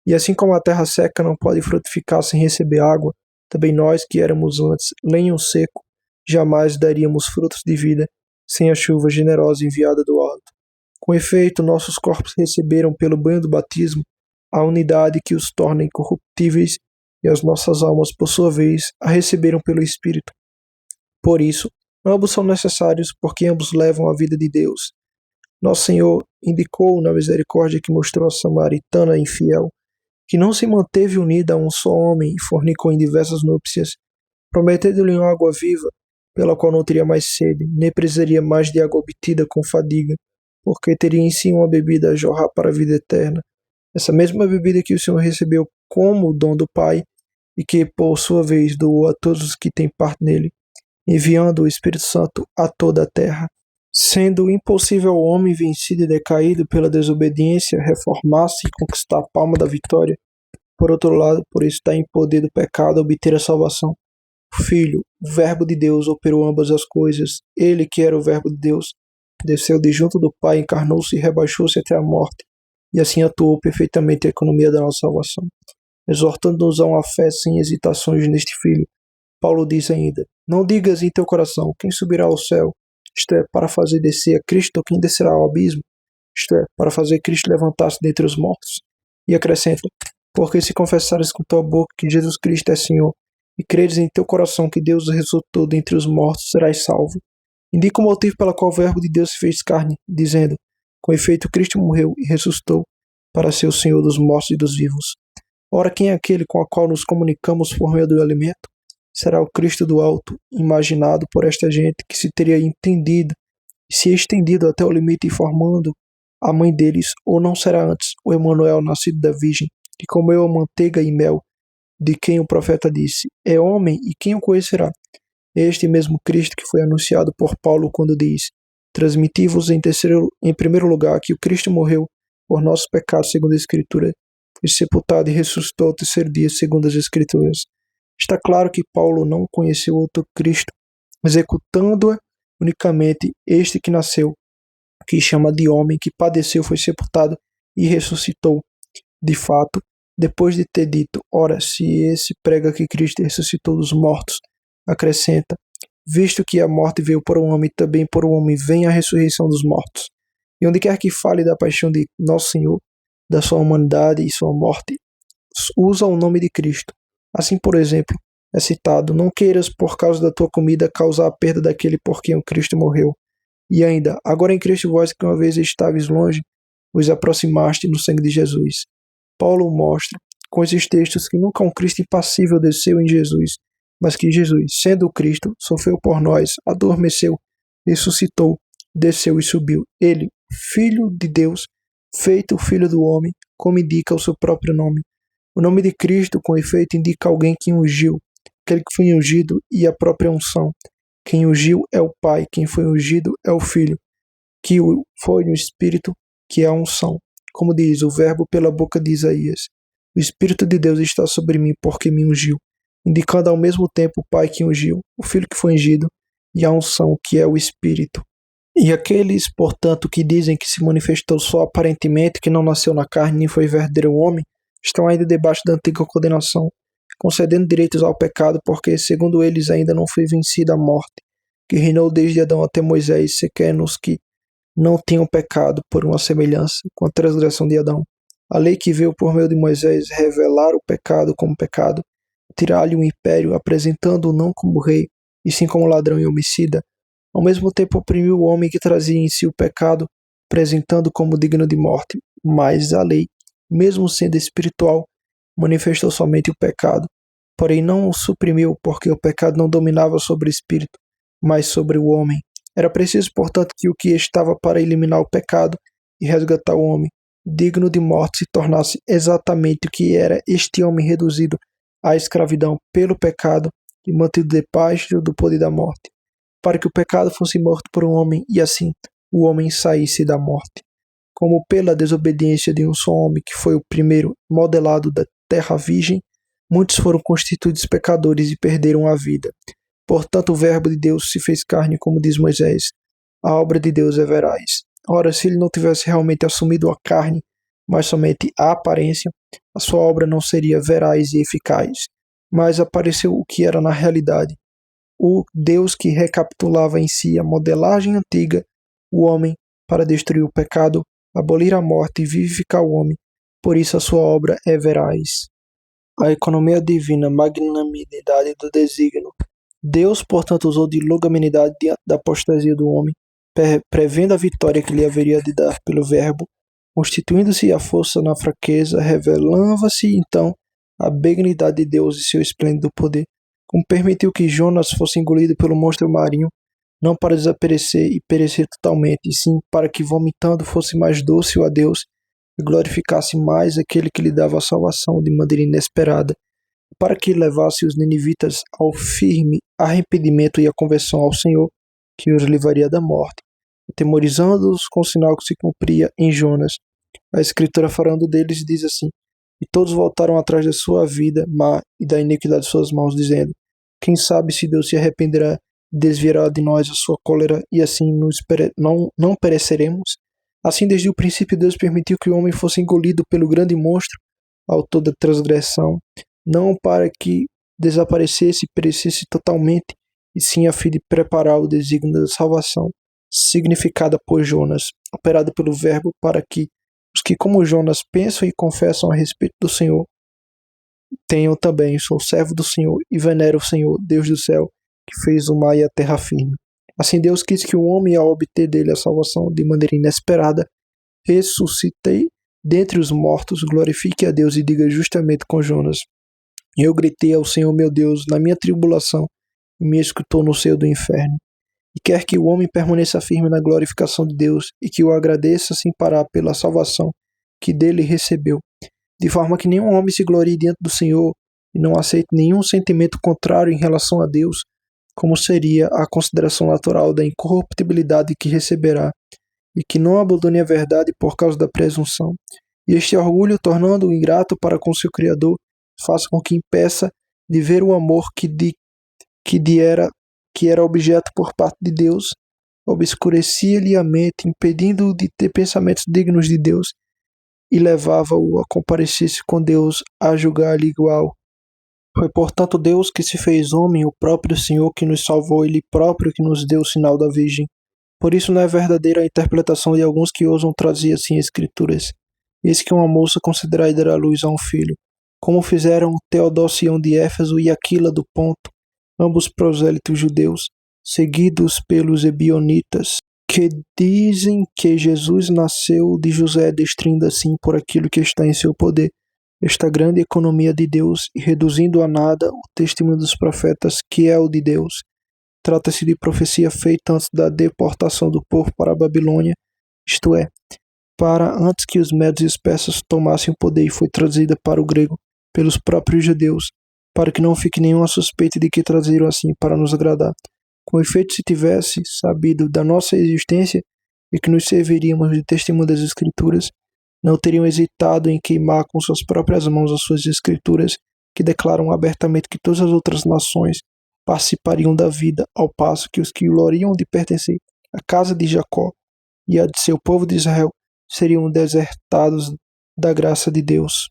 E assim como a terra seca não pode frutificar sem receber água, também nós que éramos antes lenho seco, jamais daríamos frutos de vida sem a chuva generosa enviada do alto. Com efeito, nossos corpos receberam pelo banho do batismo a unidade que os torna incorruptíveis, e as nossas almas, por sua vez, a receberam pelo Espírito. Por isso, ambos são necessários, porque ambos levam a vida de Deus. Nosso Senhor indicou na misericórdia que mostrou a samaritana infiel, que não se manteve unida a um só homem e fornicou em diversas núpcias, prometendo-lhe uma água viva, pela qual não teria mais sede, nem precisaria mais de água obtida com fadiga, porque teria em si uma bebida a jorrar para a vida eterna. Essa mesma bebida que o Senhor recebeu como o dom do Pai, e que, por sua vez, doou a todos os que têm parte nele, enviando o Espírito Santo a toda a terra. Sendo impossível ao homem vencido e decaído pela desobediência reformar-se e conquistar a palma da vitória, por outro lado, por estar em poder do pecado, obter a salvação. O Filho, o Verbo de Deus, operou ambas as coisas. Ele, que era o Verbo de Deus, desceu de junto do Pai, encarnou-se e rebaixou-se até a morte, e assim atuou perfeitamente a economia da nossa salvação. Exortando-nos a uma fé sem hesitações neste Filho, Paulo diz ainda: não digas em teu coração, quem subirá ao céu? Isto é, para fazer descer a Cristo, ou quem descerá ao abismo? Isto é, para fazer Cristo levantar-se dentre os mortos. E acrescenta: porque se confessares com tua boca que Jesus Cristo é Senhor, e creres em teu coração que Deus o ressuscitou dentre os mortos, serás salvo. Indica o motivo pela qual o Verbo de Deus se fez carne, dizendo: com efeito Cristo morreu e ressuscitou para ser o Senhor dos mortos e dos vivos. Ora, quem é aquele com o qual nos comunicamos por meio do alimento? Será o Cristo do alto, imaginado por esta gente, que se teria entendido e se estendido até o limite, informando a mãe deles, ou não será antes o Emanuel, nascido da Virgem, que comeu a manteiga e mel, de quem o profeta disse: é homem, e quem o conhecerá? Este mesmo Cristo que foi anunciado por Paulo quando diz: transmiti-vos em primeiro lugar que o Cristo morreu por nossos pecados segundo a Escritura, foi sepultado e ressuscitou ao terceiro dia segundo as Escrituras. Está claro que Paulo não conheceu outro Cristo, executando-a unicamente este que nasceu, que chama de homem, que padeceu, foi sepultado e ressuscitou. De fato, depois de ter dito: ora, se esse prega que Cristo ressuscitou dos mortos, acrescenta: visto que a morte veio por um homem, também por um homem vem a ressurreição dos mortos. E onde quer que fale da paixão de Nosso Senhor, da sua humanidade e sua morte, usa o nome de Cristo. Assim, por exemplo, é citado: não queiras por causa da tua comida causar a perda daquele por quem o Cristo morreu. E ainda: agora em Cristo vós que uma vez estáveis longe, vos aproximaste no sangue de Jesus. Paulo mostra com esses textos que nunca um Cristo impassível desceu em Jesus, mas que Jesus, sendo o Cristo, sofreu por nós, adormeceu, ressuscitou, desceu e subiu. Ele, Filho de Deus, feito Filho do homem, como indica o seu próprio nome. O nome de Cristo, com efeito, indica alguém que ungiu, aquele que foi ungido e a própria unção. Quem ungiu é o Pai, quem foi ungido é o Filho, que foi no Espírito, que é a unção. Como diz o Verbo pela boca de Isaías: o Espírito de Deus está sobre mim porque me ungiu, indicando ao mesmo tempo o Pai que ungiu, o Filho que foi ungido e a unção que é o Espírito. E aqueles, portanto, que dizem que se manifestou só aparentemente, que não nasceu na carne nem foi verdadeiro homem, estão ainda debaixo da antiga condenação, concedendo direitos ao pecado, porque, segundo eles, ainda não foi vencida a morte, que reinou desde Adão até Moisés, sequer nos que não tinham pecado por uma semelhança com a transgressão de Adão. A lei que veio por meio de Moisés revelar o pecado como pecado, tirar-lhe o império, apresentando-o não como rei, e sim como ladrão e homicida, ao mesmo tempo oprimiu o homem que trazia em si o pecado, apresentando como digno de morte. Mas a lei, mesmo sendo espiritual, manifestou somente o pecado, porém não o suprimiu, porque o pecado não dominava sobre o espírito, mas sobre o homem. Era preciso, portanto, que o que estava para eliminar o pecado e resgatar o homem, digno de morte, se tornasse exatamente o que era este homem reduzido à escravidão pelo pecado e mantido debaixo do poder da morte, para que o pecado fosse morto por um homem e assim o homem saísse da morte. Como pela desobediência de um só homem, que foi o primeiro modelado da terra virgem, muitos foram constituídos pecadores e perderam a vida. Portanto, o Verbo de Deus se fez carne, como diz Moisés: a obra de Deus é veraz. Ora, se ele não tivesse realmente assumido a carne, mas somente a aparência, a sua obra não seria veraz e eficaz. Mas apareceu o que era na realidade: o Deus que recapitulava em si a modelagem antiga, o homem, para destruir o pecado, abolir a morte e vivificar o homem. Por isso a sua obra é veraz. A economia divina, magnanimidade do desígnio. Deus, portanto, usou de longanimidade diante da apostasia do homem, prevendo a vitória que lhe haveria de dar pelo Verbo, constituindo-se a força na fraqueza, revelava-se então a benignidade de Deus e seu esplêndido poder, como permitiu que Jonas fosse engolido pelo monstro marinho, não para desaparecer e perecer totalmente, e sim para que, vomitando, fosse mais dócil a Deus e glorificasse mais aquele que lhe dava a salvação de maneira inesperada, para que levasse os ninivitas ao firme arrependimento e à conversão ao Senhor, que os livraria da morte, atemorizando-os com o sinal que se cumpria em Jonas. A Escritura, falando deles, diz assim: E todos voltaram atrás da sua vida má e da iniquidade de suas mãos, dizendo: Quem sabe se Deus se arrependerá, desviará de nós a sua cólera, e assim não pereceremos? Assim, desde o princípio, Deus permitiu que o homem fosse engolido pelo grande monstro, autor da transgressão, não para que desaparecesse e perecesse totalmente, e sim a fim de preparar o desígnio da salvação, significada por Jonas, operada pelo Verbo, para que os que, como Jonas, pensam e confessam a respeito do Senhor, tenham também: sou servo do Senhor e venero o Senhor, Deus do céu, que fez o mar e a terra firme. Assim Deus quis que o homem, ao obter dele a salvação de maneira inesperada, ressuscite dentre os mortos, glorifique a Deus e diga justamente com Jonas: Eu gritei ao Senhor meu Deus na minha tribulação, e me escutou no seio do inferno. E quer que o homem permaneça firme na glorificação de Deus e que o agradeça sem parar pela salvação que dele recebeu, de forma que nenhum homem se glorie diante do Senhor e não aceite nenhum sentimento contrário em relação a Deus, como seria a consideração natural da incorruptibilidade que receberá, e que não abandone a verdade por causa da presunção. E este orgulho, tornando-o ingrato para com seu Criador, faça com que impeça de ver o amor que era objeto por parte de Deus, obscurecia-lhe a mente, impedindo-o de ter pensamentos dignos de Deus, e levava-o a comparecer-se com Deus a julgar-lhe igual. Foi, portanto, Deus que se fez homem, o próprio Senhor que nos salvou, Ele próprio que nos deu o sinal da Virgem. Por isso não é verdadeira a interpretação de alguns que ousam trazer assim Escrituras. Eis que uma moça considerada dará luz a um filho, como fizeram Teodosião de Éfeso e Aquila do Ponto, ambos prosélitos judeus, seguidos pelos ebionitas, que dizem que Jesus nasceu de José, destruindo assim por aquilo que está em seu poder esta grande economia de Deus e reduzindo a nada o testemunho dos profetas, que é o de Deus. Trata-se de profecia feita antes da deportação do povo para a Babilônia, isto é, para antes que os medos e os persas tomassem o poder, e foi traduzida para o grego pelos próprios judeus, para que não fique nenhuma suspeita de que traduziram assim para nos agradar. Com efeito, se tivesse sabido da nossa existência e que nos serviríamos de testemunho das Escrituras, não teriam hesitado em queimar com suas próprias mãos as suas Escrituras, que declaram abertamente que todas as outras nações participariam da vida, ao passo que os que gloriam de pertencer à casa de Jacó e a de seu povo de Israel seriam desertados da graça de Deus.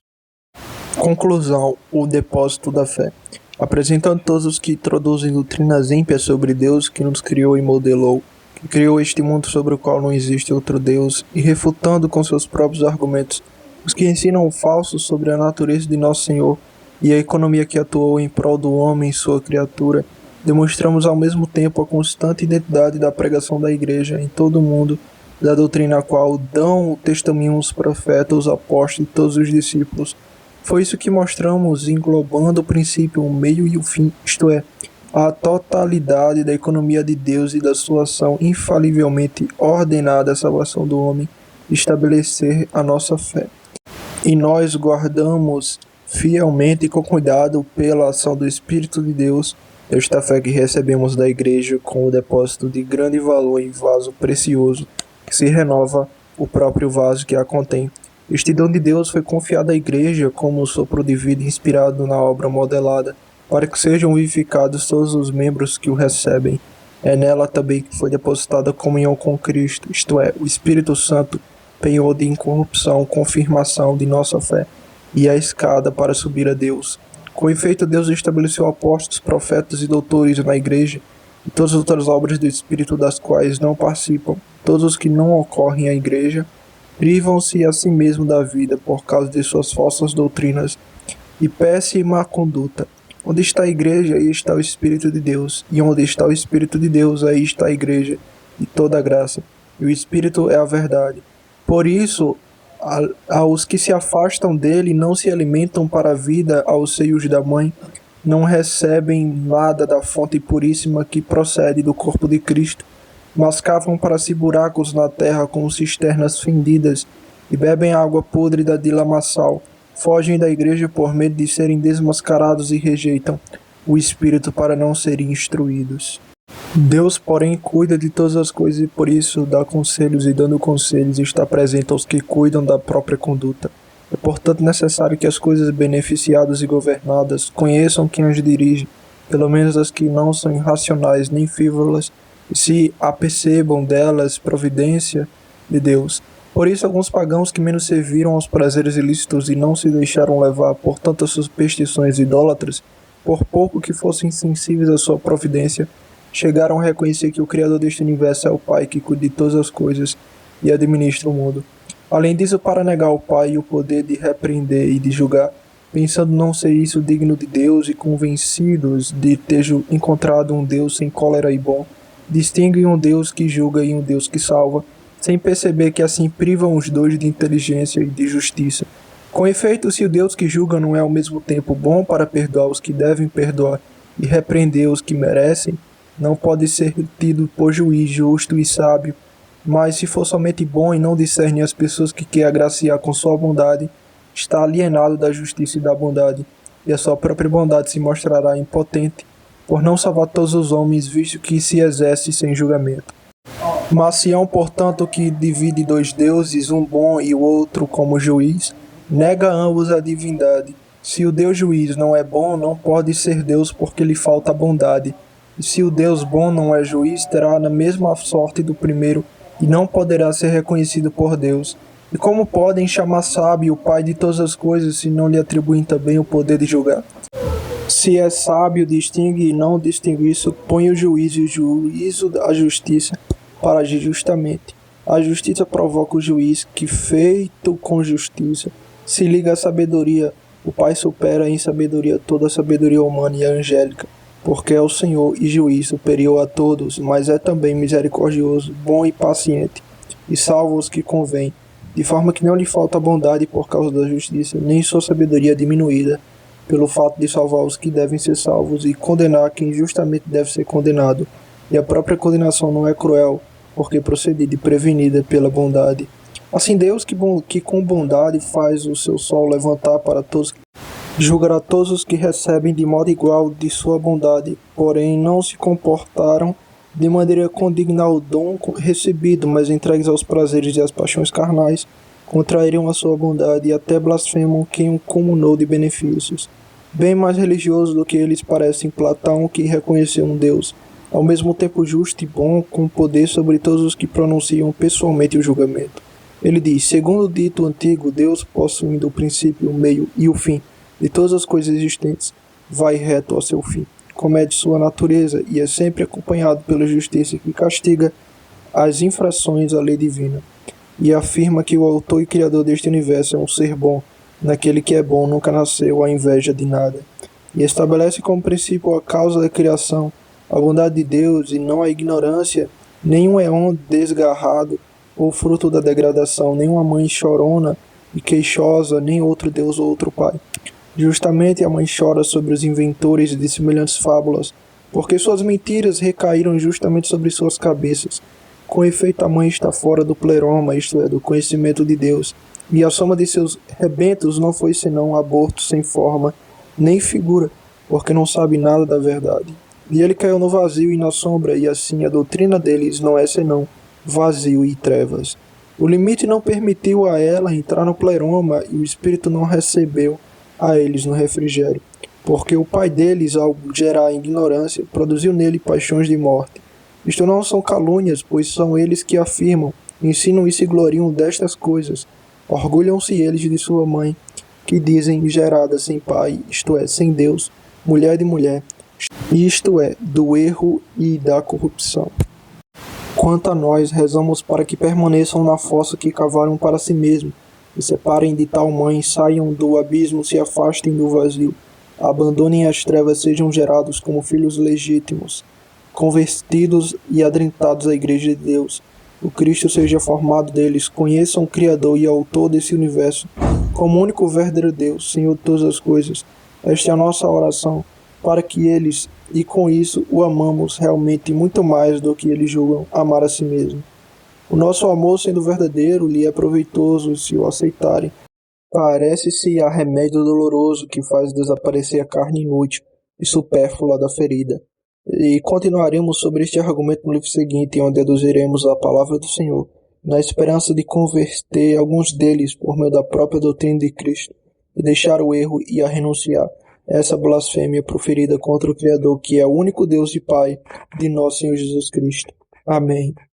Conclusão: o depósito da fé. Apresentando todos os que introduzem doutrinas ímpias sobre Deus, que nos criou e modelou, que criou este mundo sobre o qual não existe outro Deus, e refutando com seus próprios argumentos os que ensinam o falso sobre a natureza de nosso Senhor e a economia que atuou em prol do homem e sua criatura, demonstramos ao mesmo tempo a constante identidade da pregação da Igreja em todo o mundo, da doutrina a qual dão o testemunho os profetas, os apóstolos e todos os discípulos. Foi isso que mostramos, englobando o princípio, o meio e o fim, isto é, a totalidade da economia de Deus e da sua ação infalivelmente ordenada à salvação do homem, estabelecer a nossa fé. E nós guardamos fielmente e com cuidado pela ação do Espírito de Deus esta fé que recebemos da Igreja com o depósito de grande valor em vaso precioso, que se renova o próprio vaso que a contém. Este dom de Deus foi confiado à Igreja como um sopro de vida inspirado na obra modelada, para que sejam vivificados todos os membros que o recebem. É nela também que foi depositada a comunhão com Cristo, isto é, o Espírito Santo, penhor de incorrupção, confirmação de nossa fé, e a escada para subir a Deus. Com efeito, Deus estabeleceu apóstolos, profetas e doutores na Igreja, e todas as outras obras do Espírito das quais não participam. Todos os que não ocorrem à Igreja privam-se a si mesmo da vida por causa de suas falsas doutrinas e péssima conduta. Onde está a Igreja, aí está o Espírito de Deus, e onde está o Espírito de Deus, aí está a Igreja e toda a graça, e o Espírito é a verdade. Por isso, aos que se afastam dele não se alimentam para a vida aos seios da mãe, não recebem nada da fonte puríssima que procede do corpo de Cristo, mas cavam para si buracos na terra com cisternas fendidas e bebem a água podre de lamaçal. Fogem da igreja por medo de serem desmascarados e rejeitam o Espírito para não serem instruídos. Deus, porém, cuida de todas as coisas e por isso dá conselhos e dando conselhos está presente aos que cuidam da própria conduta. É portanto necessário que as coisas beneficiadas e governadas conheçam quem as dirige, pelo menos as que não são irracionais nem frívolas, e se apercebam delas providência de Deus. Por isso alguns pagãos que menos serviram aos prazeres ilícitos e não se deixaram levar por tantas superstições idólatras, por pouco que fossem sensíveis à sua providência, chegaram a reconhecer que o Criador deste universo é o Pai que cuida de todas as coisas e administra o mundo. Além disso, para negar ao Pai o poder de repreender e de julgar, pensando não ser isso digno de Deus e convencidos de ter encontrado um Deus sem cólera e bom, distinguem um Deus que julga e um Deus que salva, sem perceber que assim privam os dois de inteligência e de justiça. Com efeito, se o Deus que julga não é ao mesmo tempo bom para perdoar os que devem perdoar e repreender os que merecem, não pode ser tido por juiz justo e sábio, mas se for somente bom e não discerne as pessoas que quer agraciar com sua bondade, está alienado da justiça e da bondade, e a sua própria bondade se mostrará impotente, por não salvar todos os homens, visto que se exerce sem julgamento. Mas se é um, portanto, que divide dois deuses, um bom e o outro como juiz, nega a ambos a divindade. Se o Deus juiz não é bom, não pode ser Deus porque lhe falta a bondade. E se o Deus bom não é juiz, terá a mesma sorte do primeiro e não poderá ser reconhecido por Deus. E como podem chamar sábio o Pai de todas as coisas se não lhe atribuem também o poder de julgar? Se é sábio, distingue e não distingue, supõe o juízo e o juízo a justiça para agir justamente. A justiça provoca o juiz que, feito com justiça, se liga à sabedoria. O Pai supera em sabedoria toda a sabedoria humana e angélica, porque é o Senhor e juiz superior a todos, mas é também misericordioso, bom e paciente, e salva os que convém, de forma que não lhe falta bondade por causa da justiça, nem sua sabedoria diminuída, pelo fato de salvar os que devem ser salvos e condenar quem justamente deve ser condenado. E a própria condenação não é cruel, porque procedida e prevenida pela bondade. Assim Deus, que com bondade faz o seu sol levantar para todos, julgará todos os que recebem de modo igual de sua bondade, porém não se comportaram de maneira condigna ao dom recebido, mas entregues aos prazeres e às paixões carnais, contraíram a sua bondade e até blasfemam quem o comunou de benefícios. Bem mais religioso do que eles parecem Platão, que reconheceu um Deus, ao mesmo tempo justo e bom, com poder sobre todos os que pronunciam pessoalmente o julgamento. Ele diz, segundo o dito antigo, Deus, possuindo o princípio, o meio e o fim de todas as coisas existentes, vai reto ao seu fim, como é de sua natureza, e é sempre acompanhado pela justiça que castiga as infrações à lei divina, e afirma que o autor e criador deste universo é um ser bom, naquele que é bom nunca nasceu a inveja de nada, e estabelece como princípio a causa da criação, a bondade de Deus e não a ignorância, nenhum éon desgarrado ou fruto da degradação, nenhuma mãe chorona e queixosa, nem outro Deus ou outro Pai. Justamente a mãe chora sobre os inventores de semelhantes fábulas, porque suas mentiras recaíram justamente sobre suas cabeças. Com efeito, a mãe está fora do pleroma, isto é, do conhecimento de Deus, e a soma de seus rebentos não foi senão aborto sem forma, nem figura, porque não sabe nada da verdade. E ele caiu no vazio e na sombra, e assim a doutrina deles não é senão vazio e trevas. O limite não permitiu a ela entrar no pleroma, e o espírito não recebeu a eles no refrigério, porque o pai deles, ao gerar ignorância, produziu nele paixões de morte. Isto não são calúnias, pois são eles que afirmam, ensinam e se gloriam destas coisas. Orgulham-se eles de sua mãe, que dizem gerada sem pai, isto é, sem Deus, mulher de mulher, isto é, do erro e da corrupção. Quanto a nós, rezamos para que permaneçam na fossa que cavaram para si mesmos, se separem de tal mãe, saiam do abismo, se afastem do vazio, abandonem as trevas, sejam gerados como filhos legítimos, convertidos e adrentados à Igreja de Deus. O Cristo seja formado deles, conheçam o Criador e Autor desse universo, como único verdadeiro Deus, Senhor de todas as coisas. Esta é a nossa oração, para que eles, e com isso o amamos realmente muito mais do que eles julgam amar a si mesmo. O nosso amor, sendo verdadeiro, lhe é proveitoso se o aceitarem. Parece-se a remédio doloroso que faz desaparecer a carne inútil e supérflua da ferida. E continuaremos sobre este argumento no livro seguinte, onde deduziremos a palavra do Senhor, na esperança de converter alguns deles por meio da própria doutrina de Cristo, e deixar o erro e a renunciar a essa blasfêmia proferida contra o Criador, que é o único Deus e Pai de nosso Senhor Jesus Cristo. Amém.